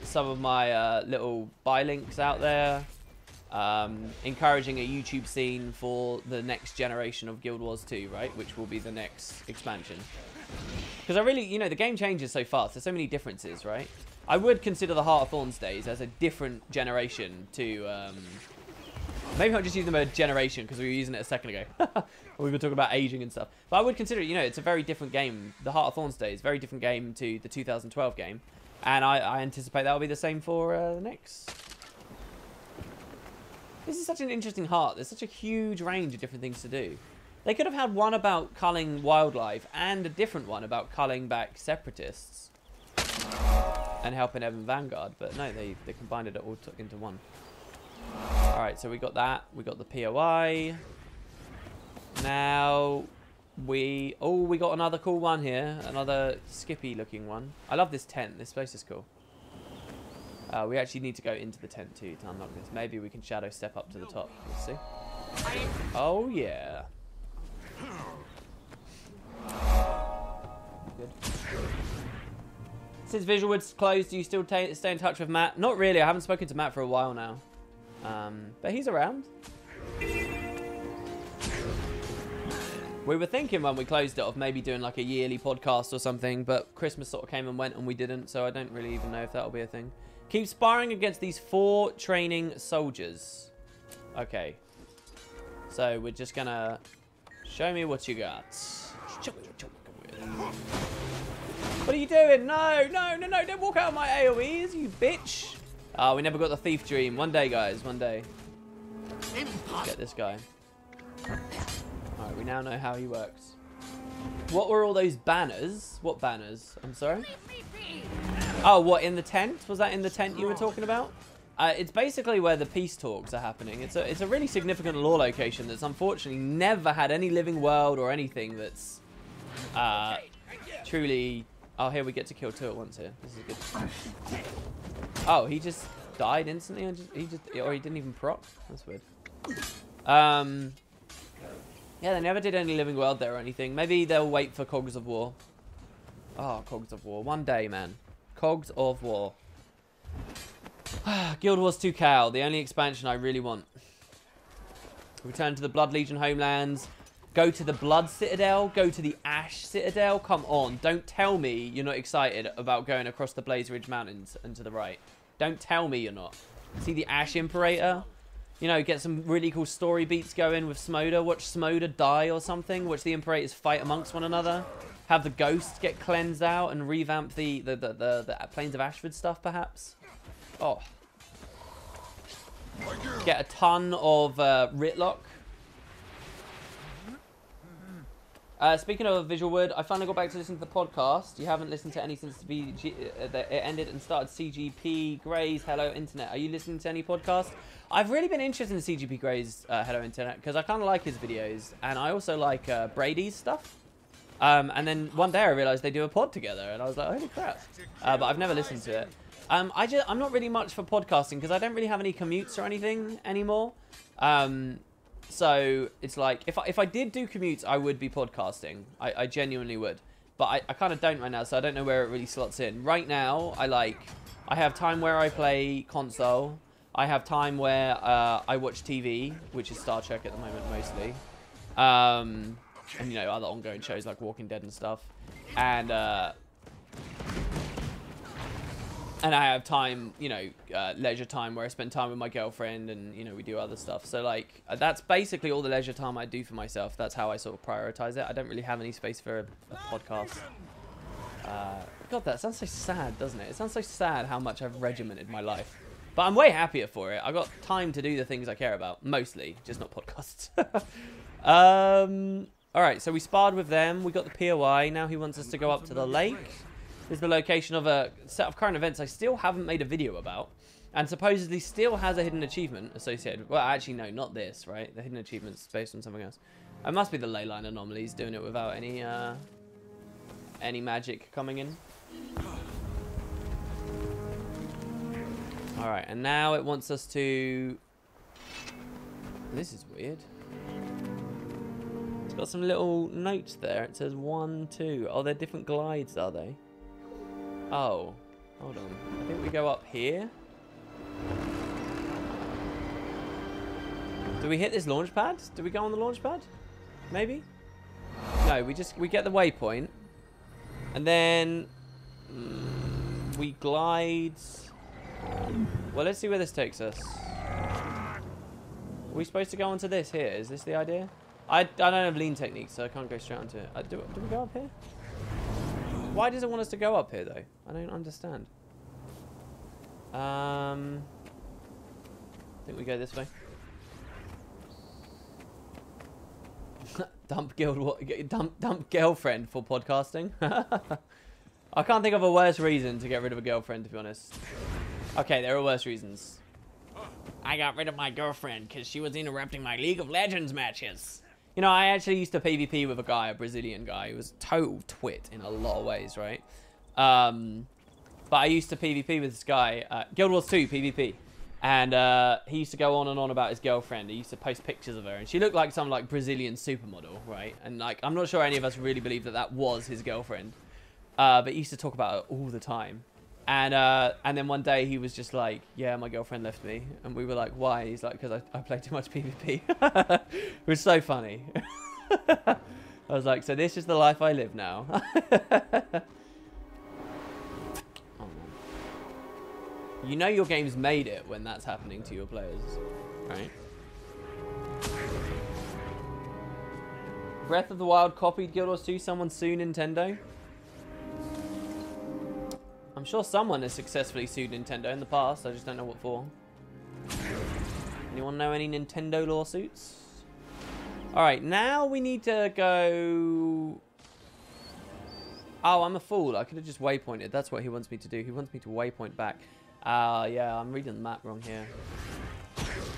some of my little buy links out there. Encouraging a YouTube scene for the next generation of Guild Wars 2, right? Which will be the next expansion. Because I really, the game changes so fast. There's so many differences, right? I would consider the Heart of Thorns days as a different generation to... maybe I'll just use them as a generation because we were using it a second ago. We were talking about aging and stuff. But I would consider, it's a very different game. The Heart of Thorns days, very different game to the 2012 game. And I anticipate that will be the same for the next. This is such an interesting heart. There's such a huge range of different things to do. They could have had one about culling wildlife and a different one about culling back separatists and helping Evan Vanguard. But no, they combined it all into one. Alright, so we got that. We got the POI. Now we got another cool one here. Another Skippy looking one. I love this tent. This place is cool. We actually need to go into the tent too to unlock this. Maybe we can shadow step up to the top. Let's see. Oh yeah. Good. Since Visualwood's closed, do you still stay in touch with Matt? Not really. I haven't spoken to Matt for a while now. But he's around. We were thinking when we closed it of maybe doing like a yearly podcast or something, but Christmas sort of came and went and we didn't, so I don't really even know if that'll be a thing. Keep sparring against these 4 training soldiers. Okay. So we're just gonna... Show me what you got. What are you doing? No, no, no, no. Don't walk out of my AoEs, you bitch. Oh, we never got the thief dream. One day, guys. One day. Get this guy. Alright, we now know how he works. What were all those banners? What banners? I'm sorry? Oh, what, in the tent? Was that in the tent you were talking about? It's basically where the peace talks are happening. It's a really significant lore location that's unfortunately never had any living world or anything that's truly... Oh, here we get to kill 2 at once here. This is good. Oh, he just died instantly? Or he didn't even proc? That's weird. Yeah, they never did any living world there or anything. Maybe they'll wait for Cogs of War. Oh, Cogs of War. One day, man. Cogs of War. Guild Wars 2 Cal, the only expansion I really want. Return to the Blood Legion homelands. Go to the Blood Citadel. Go to the Ash Citadel. Come on. Don't tell me you're not excited about going across the Blaze Ridge Mountains and to the right. Don't tell me you're not. See the Ash Imperator? You know, get some really cool story beats going with Smoda. Watch Smoda die or something. Watch the Imperators fight amongst one another. Have the ghosts get cleansed out and revamp the Plains of Ashford stuff, perhaps. Oh. Get a ton of Ritlock. Speaking of Visualwood, I finally got back to listen to the podcast. You haven't listened to any since it ended and started CGP Gray's Hello Internet. Are you listening to any podcasts? I've really been interested in CGP Gray's Hello Internet because I kind of like his videos. And I also like Brady's stuff. And then one day I realized they do a pod together. And I was like, holy crap. But I've never listened to it. I'm not really much for podcasting because I don't really have any commutes or anything anymore. So it's like, if I did do commutes, I would be podcasting. I genuinely would. But I kind of don't right now, so I don't know where it really slots in. Right now, I have time where I play console. I have time where I watch TV, which is Star Trek at the moment mostly. And, you know, other ongoing shows like Walking Dead and stuff. And I have time, you know, leisure time where I spend time with my girlfriend and, you know, we do other stuff. So, like, that's basically all the leisure time I do for myself. That's how I sort of prioritize it. I don't really have any space for a podcast. God, that sounds so sad, doesn't it? It sounds so sad how much I've regimented my life. But I'm way happier for it. I've got time to do the things I care about. Mostly, just not podcasts. Alright, so we sparred with them. We got the POI. Now he wants us to go up to the lake. This is the location of a set of current events I still haven't made a video about. And supposedly still has a hidden achievement associated. Well, actually, no, not this, right? The hidden achievement's based on something else. It must be the ley line anomalies doing it without any magic coming in. All right, and now it wants us to... This is weird. It's got some little notes there. It says 1, 2. Oh, they're different glides, are they? Oh, hold on. I think we go up here. Do we hit this launch pad? Do we go on the launch pad? Maybe? No, we get the waypoint. And then we glide. Well, let's see where this takes us. Are we supposed to go onto this here? Is this the idea? I don't have lean techniques, so I can't go straight onto it. Do we go up here? Why does it want us to go up here, though? I don't understand. I think we go this way. Dump girlfriend for podcasting. I can't think of a worse reason to get rid of a girlfriend, to be honest. Okay, there are worse reasons. I got rid of my girlfriend because she was interrupting my League of Legends matches. You know, I actually used to PvP with a guy, a Brazilian guy, who was a total twit in a lot of ways, right? But I used to PvP with this guy, Guild Wars 2 PvP. And he used to go on and on about his girlfriend. He used to post pictures of her, and she looked like some like Brazilian supermodel, right? And like, I'm not sure any of us really believed that that was his girlfriend, but he used to talk about her all the time. And then one day he was just like, "Yeah, my girlfriend left me," and we were like, "Why?" He's like, "Because I played too much PvP." It was so funny. I was like, "So this is the life I live now." You know your game's made it when that's happening to your players, right? Breath of the Wild copied Guild Wars 2. Someone sue Nintendo. I'm sure someone has successfully sued Nintendo in the past. I just don't know what for. Anyone know any Nintendo lawsuits? All right, now we need to go... Oh, I'm a fool. I could have just waypointed. That's what he wants me to do. He wants me to waypoint back. Yeah, I'm reading the map wrong here.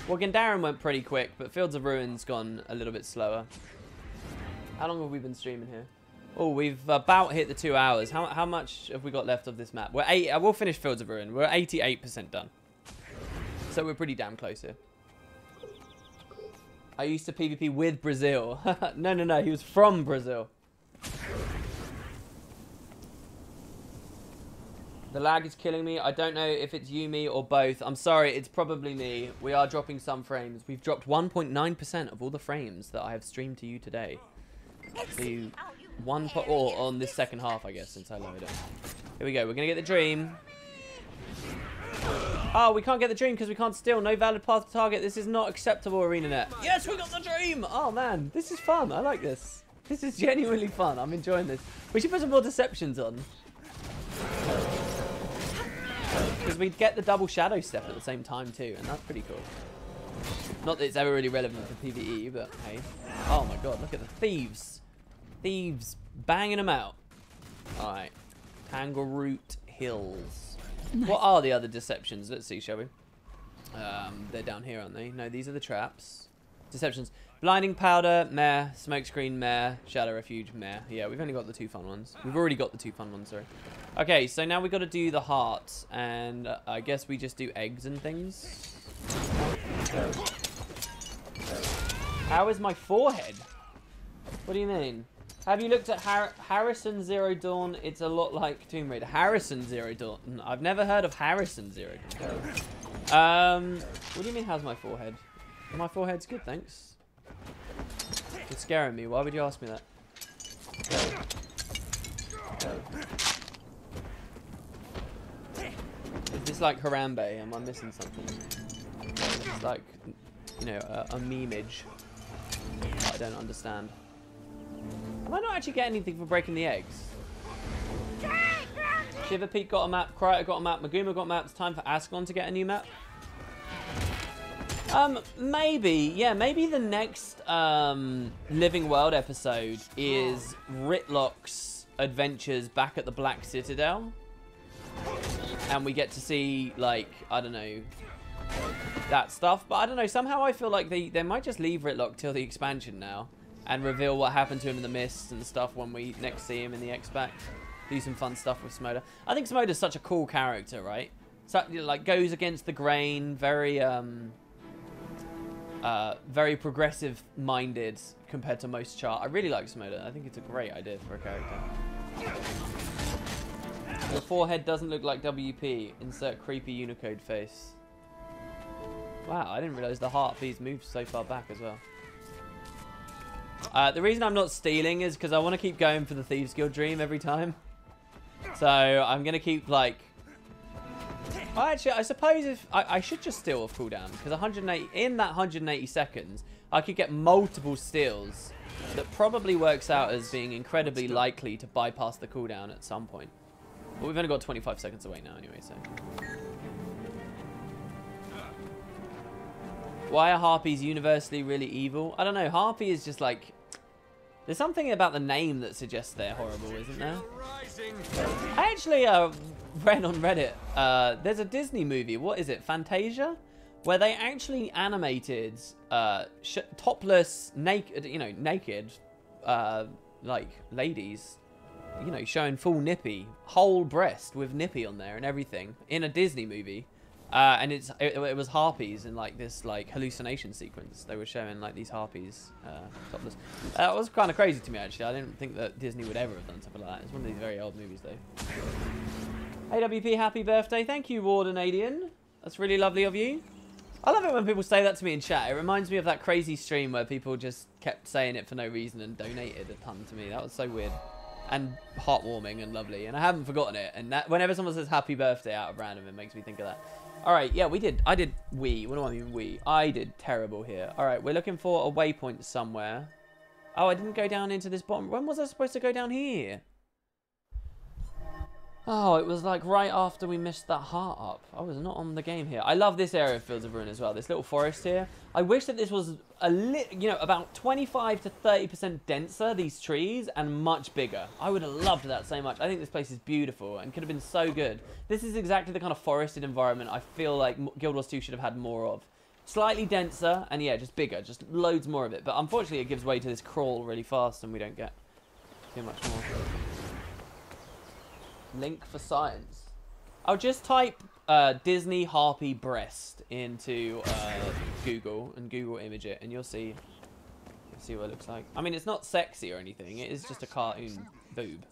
Well, Gandaren went pretty quick, but Fields of Ruin's gone a little bit slower. How long have we been streaming here? Oh, we've about hit the 2 hours. How much have we got left of this map? We'll finish Fields of Ruin. We're 88% done. So we're pretty damn close here. I used to PvP with Brazil. No. He was from Brazil. The lag is killing me. I don't know if it's you, me, or both. I'm sorry, it's probably me. We are dropping some frames. We've dropped 1.9% of all the frames that I have streamed to you today. So or on this second half, I guess, since I loaded it. Here we go. We're going to get the dream. Oh, we can't get the dream because we can't steal. No valid path to target. This is not acceptable, ArenaNet. Yes, we got the dream. Oh, man. This is fun. I like this. This is genuinely fun. I'm enjoying this. We should put some more deceptions on. Because we get the double shadow step at the same time too, and that's pretty cool. Not that it's ever really relevant for PvE, but hey. Oh my god, look at the thieves. Thieves banging them out. Alright. Tangleroot Hills. Nice. What are the other deceptions? Let's see, shall we? They're down here, aren't they? No, these are the traps. Deceptions. Blinding Powder, meh. Smokescreen, meh. Shadow Refuge, meh. Yeah, we've only got the 2 fun ones. We've already got the 2 fun ones, sorry. Okay, so now we've got to do the hearts, and I guess we just do eggs and things. How is my forehead? What do you mean? Have you looked at Harrison Zero Dawn? It's a lot like Tomb Raider. Harrison Zero Dawn. I've never heard of Harrison Zero Dawn. What do you mean, how's my forehead? My forehead's good, thanks. It's scaring me. Why would you ask me that? Is this like Harambe? Am I missing something? It's like, you know, a meme-age that I don't understand. Am I not actually getting anything for breaking the eggs? Shiver Peak got a map, Kryta got a map, Maguma got a map. It's time for Ascon to get a new map. Maybe, yeah, maybe the next Living World episode is Ritlock's adventures back at the Black Citadel. And we get to see, like, I don't know, that stuff. But I don't know, somehow I feel like they might just leave Ritlock till the expansion now. and reveal what happened to him in the mist and stuff when we next see him in the X-Pack. Do some fun stuff with Smoda. I think Smoda's such a cool character, right? So, like, goes against the grain, very very progressive-minded compared to most chart. I really like Smoda. I think it's a great idea for a character. Your forehead doesn't look like WP. Insert creepy Unicode face. Wow, I didn't realize the heart piece moved so far back as well. The reason I'm not stealing is because I want to keep going for the Thieves Guild dream every time. So I'm going to keep, like... Well, actually, I suppose if... I should just steal off cooldown. Because 180... In that 180 seconds, I could get multiple steals. That probably works out as being incredibly likely to bypass the cooldown at some point. But we've only got 25 seconds away now anyway, so... Why are harpies universally really evil? I don't know. Harpy is just like... There's something about the name that suggests they're horrible, isn't there? I actually read on Reddit, there's a Disney movie, what is it, Fantasia? Where they actually animated topless, naked, like, ladies, showing full nippy, whole breast with nippy on there and everything in a Disney movie. And it was harpies in like this like hallucination sequence. They were showing like these harpies topless. It was kind of crazy to me actually. I didn't think that Disney would ever have done something like that. It's one of these very old movies though. AWP, happy birthday. Thank you, Wardenadian. That's really lovely of you. I love it when people say that to me in chat. It reminds me of that crazy stream where people just kept saying it for no reason and donated a ton to me. That was so weird. And heartwarming and lovely. And I haven't forgotten it. And that, whenever someone says happy birthday out of random, it makes me think of that. Alright, yeah, I did what do I mean we? I did terrible here. Alright, we're looking for a waypoint somewhere. Oh, I didn't go down into this bottom. When was I supposed to go down here? Oh, it was like right after we missed that heart up. I was not on the game here. I love this area of Fields of Ruin as well. This little forest here. I wish that this was about 25 to 30% denser, these trees, and much bigger. I would have loved that so much. I think this place is beautiful and could have been so good. This is exactly the kind of forested environment I feel like Guild Wars 2 should have had more of. Slightly denser, and yeah, just bigger. Just loads more of it. But unfortunately, it gives way to this crawl really fast, and we don't get too much more. Link for science. I'll just type Disney Harpy breast into Google and Google image it, and you'll see what it looks like. I mean, it's not sexy or anything. It is just a cartoon boob,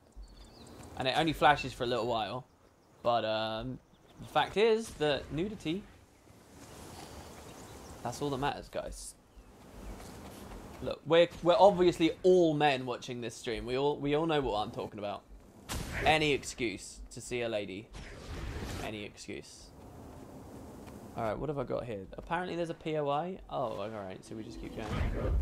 and it only flashes for a little while. But the fact is that nudity. That's all that matters, guys. Look, we're obviously all men watching this stream. We all know what I'm talking about. Any excuse to see a lady. Any excuse. Alright, what have I got here? Apparently there's a POI. Oh, alright, so we just keep going.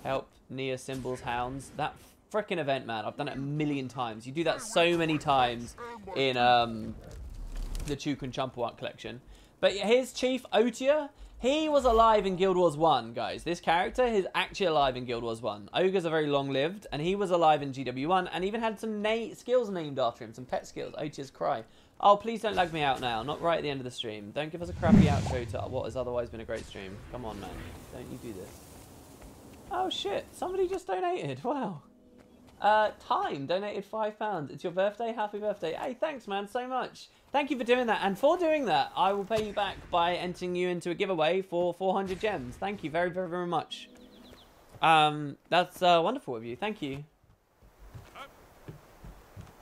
Help Nia Symbols Hounds. That frickin' event, man. I've done it a million times. You do that so many times in the Chuk and Chumpawat collection. But here's Chief Otia. He was alive in Guild Wars 1, guys. This character is actually alive in Guild Wars 1. Ogres are very long-lived, and he was alive in GW1, and even had some skills named after him, some pet skills. Otia's Cry. Oh, please don't lag me out now. Not right at the end of the stream. Don't give us a crappy outro to what has otherwise been a great stream. Come on, man. Don't you do this. Oh, shit. Somebody just donated. Wow. Time donated £5. It's your birthday. Happy birthday. Hey, thanks, man, so much. Thank you for doing that. And for doing that, I will pay you back by entering you into a giveaway for 400 gems. Thank you very, very, very much. That's wonderful of you. Thank you.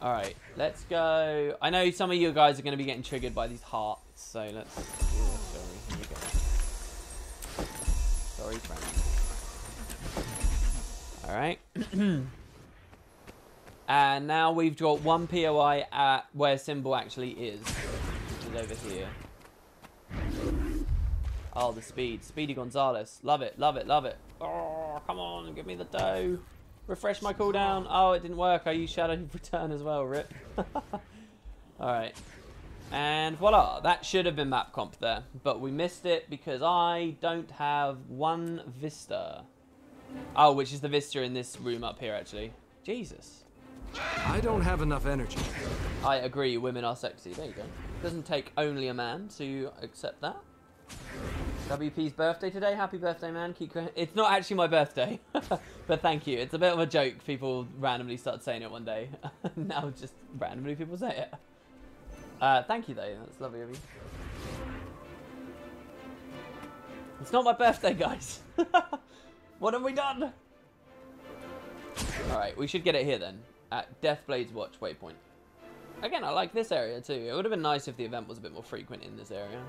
All right, let's go. I know some of you guys are going to be getting triggered by these hearts, so let's do this, shall we? Here we go. Sorry, friend. All right. And now we've got one POI at where Symbol actually is, which is over here. Oh, the speed. Speedy Gonzalez. Love it, love it, love it. Oh, come on, give me the dough. Refresh my cooldown. Oh, it didn't work. I used Shadow Return as well, rip. Alright. And voila, that should have been map comp there. But we missed it because I don't have one Vista. Oh, which is the Vista in this room up here, actually. Jesus. I don't have enough energy. I agree, women are sexy. There you go. Doesn't take only a man to accept that. WP's birthday today. Happy birthday, man. Keep going. It's not actually my birthday, but thank you. It's a bit of a joke. People randomly start saying it one day. Now just randomly people say it. Thank you, though. That's lovely of you. It's not my birthday, guys. What have we done? Alright, we should get it here, then. At Deathblade's Watch waypoint. Again, I like this area, too. It would have been nice if the event was a bit more frequent in this area.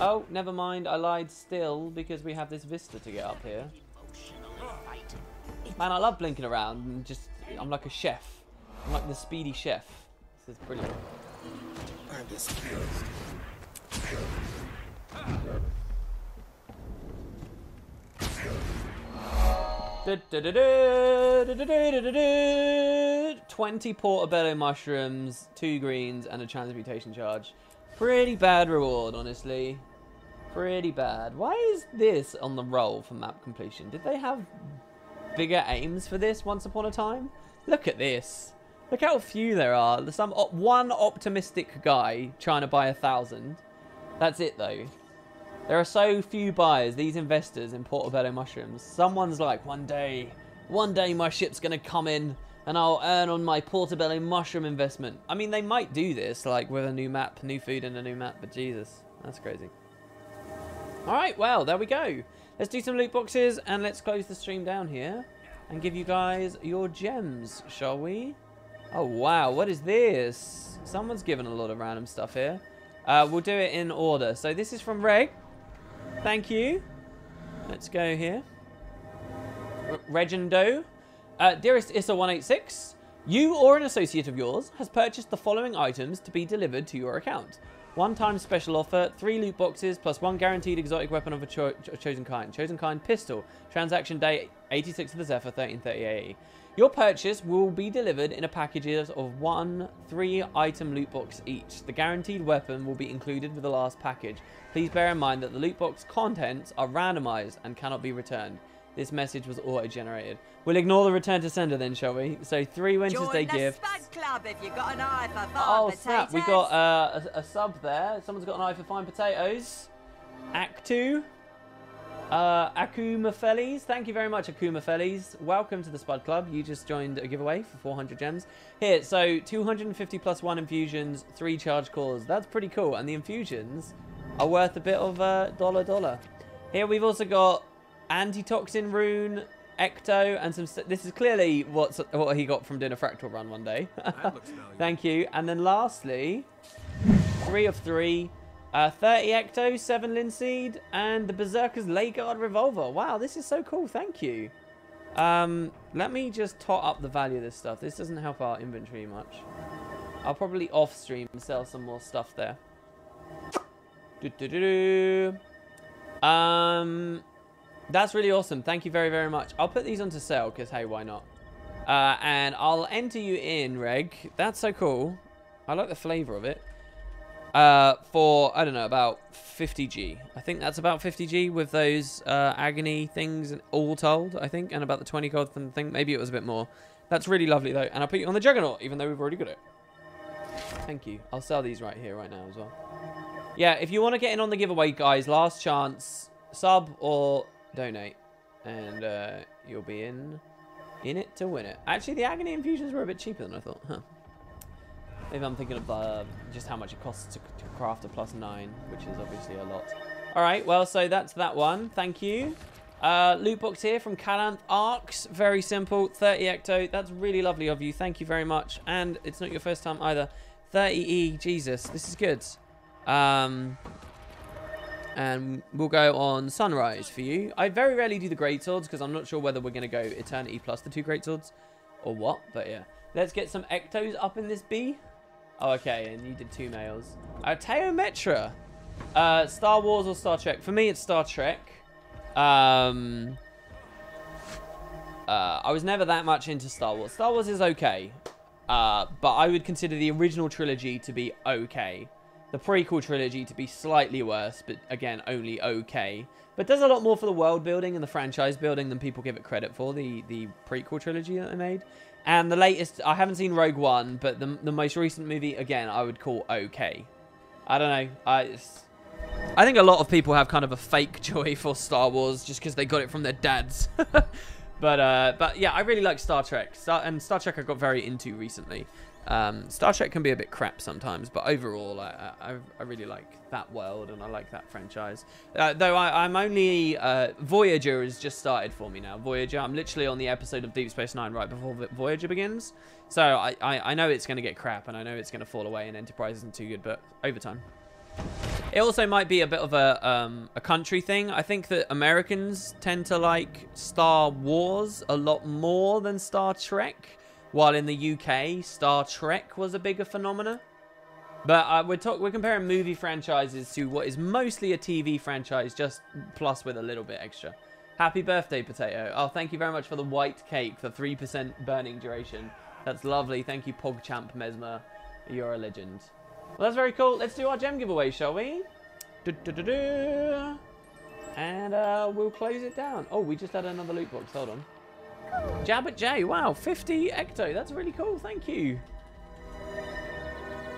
Oh, never mind. I lied still because we have this vista to get up here. Man, I love blinking around and just... I'm like a chef. I'm like the speedy chef. This is brilliant. I'm disgusted. 20 portobello mushrooms, 2 greens, and a transmutation charge. Pretty bad reward, honestly. Pretty bad. Why is this on the roll for map completion? Did they have bigger aims for this once upon a time? Look at this. Look how few there are. There's one optimistic guy trying to buy 1,000. That's it, though. There are so few buyers, these investors in portobello mushrooms. Someone's like, one day my ship's going to come in and I'll earn on my portobello mushroom investment. I mean, they might do this, like with a new map, new food and a new map, but Jesus, that's crazy. All right, well, there we go. Let's do some loot boxes and let's close the stream down here and give you guys your gems, shall we? Oh, wow, what is this? Someone's given a lot of random stuff here. We'll do it in order. So this is from Reg. Thank you. Let's go here. Regendo. Dearest Issa186, you or an associate of yours has purchased the following items to be delivered to your account. One-time special offer, 3 loot boxes, plus 1 guaranteed exotic weapon of a chosen kind. Chosen kind pistol. Transaction date 86 of the Zephyr, 1330 AE. Your purchase will be delivered in a packages of 1 3-item loot box each. The guaranteed weapon will be included with the last package. Please bear in mind that the loot box contents are randomized and cannot be returned. This message was auto-generated. We'll ignore the return to sender then, shall we? So 3 Wednesday gifts. Join the Spud Club if you got an eye for fine potatoes. Snap, we got a sub there. Someone's got an eye for fine potatoes. Actu. Akuma Fellies. Thank you very much, Akuma Fellies. Welcome to the Spud Club. You just joined a giveaway for 400 gems. Here, so 250 plus 1 infusions, 3 charge cores. That's pretty cool. And the infusions are worth a bit of $1. Here we've also got Antitoxin Rune, Ecto, and some... This is clearly what he got from doing a fractal run one day. That looks valuable. Thank you. And then lastly, 3 of 3... 30 Ecto, 7 Linseed, and the Berserker's Layguard Revolver. Wow, this is so cool. Thank you. Let me just tot up the value of this stuff. This doesn't help our inventory much. I'll probably off-stream sell some more stuff there. That's really awesome. Thank you very, very much. I'll put these onto sale because, hey, why not? And I'll enter you in, Reg. That's so cool. I like the flavor of it. For, I don't know, about 50G. I think that's about 50G with those agony things all told, I think, and about the 20 gold thing. Maybe it was a bit more. That's really lovely, though. And I'll put you on the Juggernaut, even though we've already got it. Thank you. I'll sell these right here, right now as well. Yeah, if you want to get in on the giveaway, guys, last chance, sub or donate. And you'll be in it to win it. Actually, the agony infusions were a bit cheaper than I thought. Huh. Maybe I'm thinking of just how much it costs to craft a +9, which is obviously a lot. All right, well, so that's that one. Thank you. Loot box here from Calanth Arcs. Very simple. 30 Ecto. That's really lovely of you. Thank you very much. And it's not your first time either. 30E. Jesus, this is good. And we'll go on Sunrise for you. I very rarely do the Great Swords because I'm not sure whether we're going to go Eternity plus the 2 Great Swords or what. But yeah. Let's get some Ectos up in this B. Oh, okay, and you did 2 males. Teometra. Star Wars or Star Trek? For me, it's Star Trek. I was never that much into Star Wars. Star Wars is okay. But I would consider the original trilogy to be okay. The prequel trilogy to be slightly worse, but again, only okay. But does a lot more for the world building and the franchise building than people give it credit for, the prequel trilogy that they made. And the latest, I haven't seen Rogue One, but the most recent movie, again, I would call okay. I don't know. I think a lot of people have kind of a fake joy for Star Wars just because they got it from their dads. But yeah, I really like Star Trek. Star Trek I got very into recently. Star Trek can be a bit crap sometimes, but overall I really like that world and I like that franchise. Though I'm only... Voyager has just started for me now. Voyager, I'm literally on the episode of Deep Space Nine right before Voyager begins. So I know it's going to get crap and I know it's going to fall away and Enterprise isn't too good, but over time. It also might be a bit of a country thing. I think that Americans tend to like Star Wars a lot more than Star Trek, while in the UK, Star Trek was a bigger phenomena. But we're comparing movie franchises to what is mostly a TV franchise, just plus with a little bit extra. Happy birthday, Potato. Oh, thank you very much for the white cake for 3% burning duration. That's lovely. Thank you, PogChamp Mesmer. You're a legend. Well, that's very cool. Let's do our gem giveaway, shall we? And we'll close it down. Oh, we just had another loot box. Hold on. Jabba J. Wow, 50 Ecto. That's really cool. Thank you.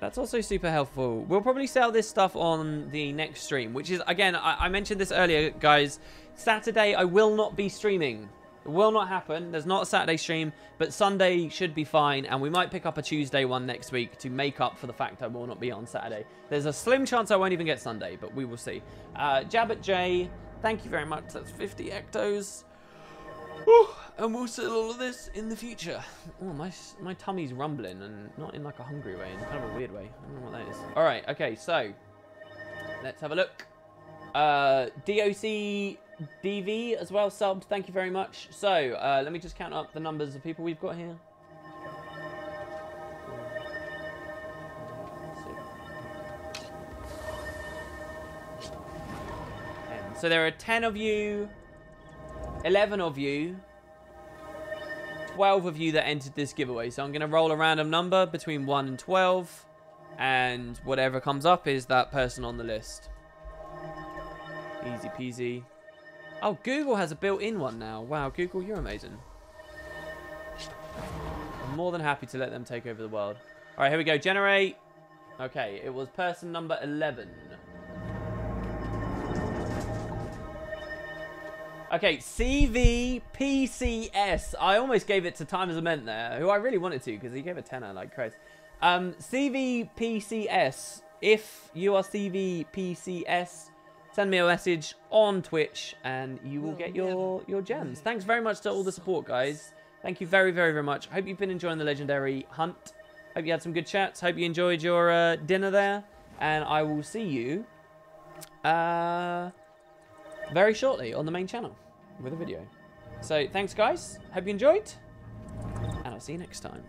That's also super helpful. We'll probably sell this stuff on the next stream, which is, again, I mentioned this earlier, guys. Saturday, I will not be streaming. It will not happen. There's not a Saturday stream, but Sunday should be fine, and we might pick up a Tuesday one next week to make up for the fact I will not be on Saturday. There's a slim chance I won't even get Sunday, but we will see. Jabba J, thank you very much. That's 50 Ectos. Whew. And we'll sell all of this in the future. Oh, my tummy's rumbling, and not in like a hungry way, in kind of a weird way. I don't know what that is. All right, okay, so let's have a look. DOC DV as well subbed. Thank you very much. So let me just count up the numbers of people we've got here. So there are 10 of you, 11 of you, 12 of you that entered this giveaway. So I'm going to roll a random number between 1 and 12. And whatever comes up is that person on the list. Easy peasy. Oh, Google has a built-in one now. Wow, Google, you're amazing. I'm more than happy to let them take over the world. All right, here we go. Generate. Okay, it was person number 11. Okay, CVPCS. I almost gave it to Time as a Ment there, who I really wanted to because he gave a tenner like Christ. CVPCS. If you are CVPCS, send me a message on Twitch and you will get your gems. Thanks very much to all the support, guys. Thank you very, very, very much. Hope you've been enjoying the legendary hunt. Hope you had some good chats. Hope you enjoyed your dinner there. And I will see you very shortly on the main channel with a video. So thanks, guys. Hope you enjoyed. And I'll see you next time.